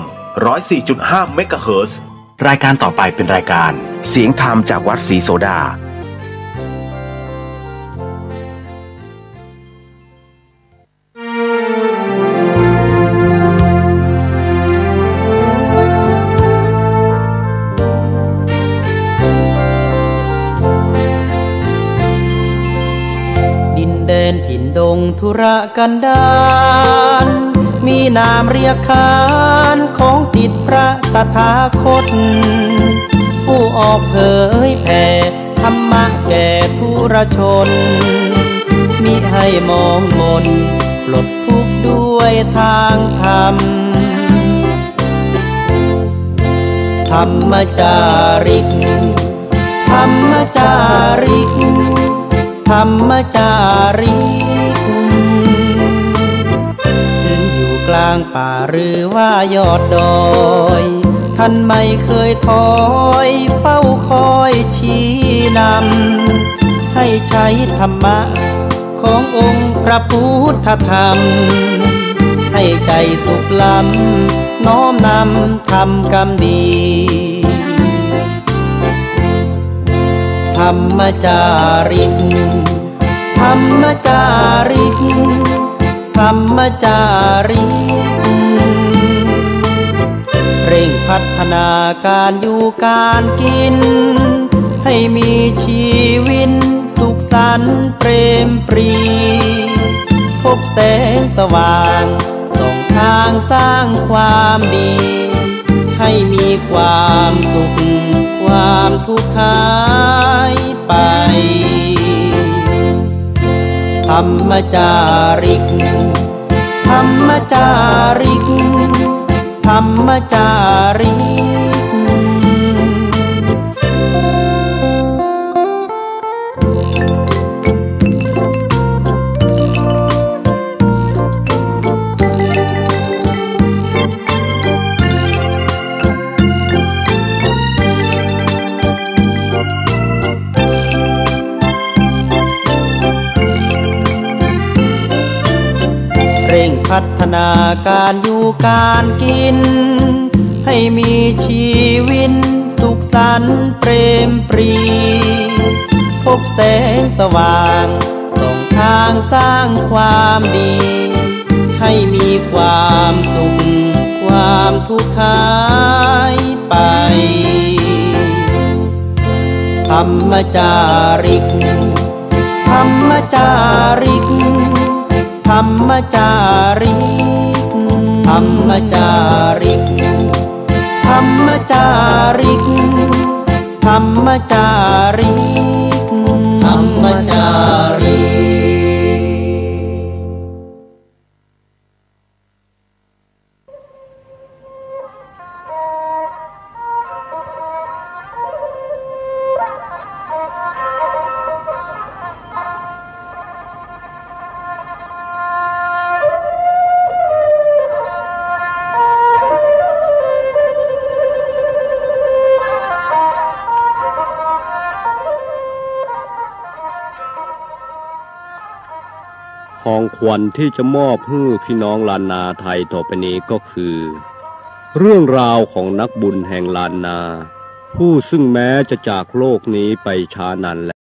104.5 เมกะเฮิรตซ์รายการต่อไปเป็นรายการเสียงธรรมจากวัดศรีโสดาถิ่นดงธุรกันดารมีนามเรียกขานของศิษย์พระตถาคตผู้ออกเผยแผ่ธรรมะแก่ทุรชนมิให้มองมนปลดทุกข์ด้วยทางธรรมธรรมจาริกธรรมจาริกธรรมจาริกถึงอยู่กลางป่าหรือว่ายอดดอยท่านไม่เคยถอยเฝ้าคอยชี้นำให้ใช้ธรรมะขององค์พระพุทธธรรมให้ใจสุขล้ำน้อมนำทำกรรมดีธรรมจาริกธรรมจาริกธรรมจาริกเร่งพัฒนาการอยู่การกินให้มีชีวิตสุขสันต์เปรมปรีพบแสงสว่างส่องทางสร้างความดีให้มีความสุขความทุกข์หายไปธรรมจาริกธรรมจาริกธรรมจาริกพัฒนาการอยู่การกินให้มีชีวิตสุขสันต์เปรมปรีพบแสงสว่างส่องทางสร้างความดีให้มีความสุขความทุกข์หายไปธรรมจาริกธรรมจาริกธรรมจาริกธรรมจาริกธรรมจาริกธรรมจาริกธรรมจาริกของขวัญที่จะมอบให้พี่น้องล้านนาไทยต่อไปนี้ก็คือเรื่องราวของนักบุญแห่งล้านนาผู้ซึ่งแม้จะจากโลกนี้ไปช้านานแล้ว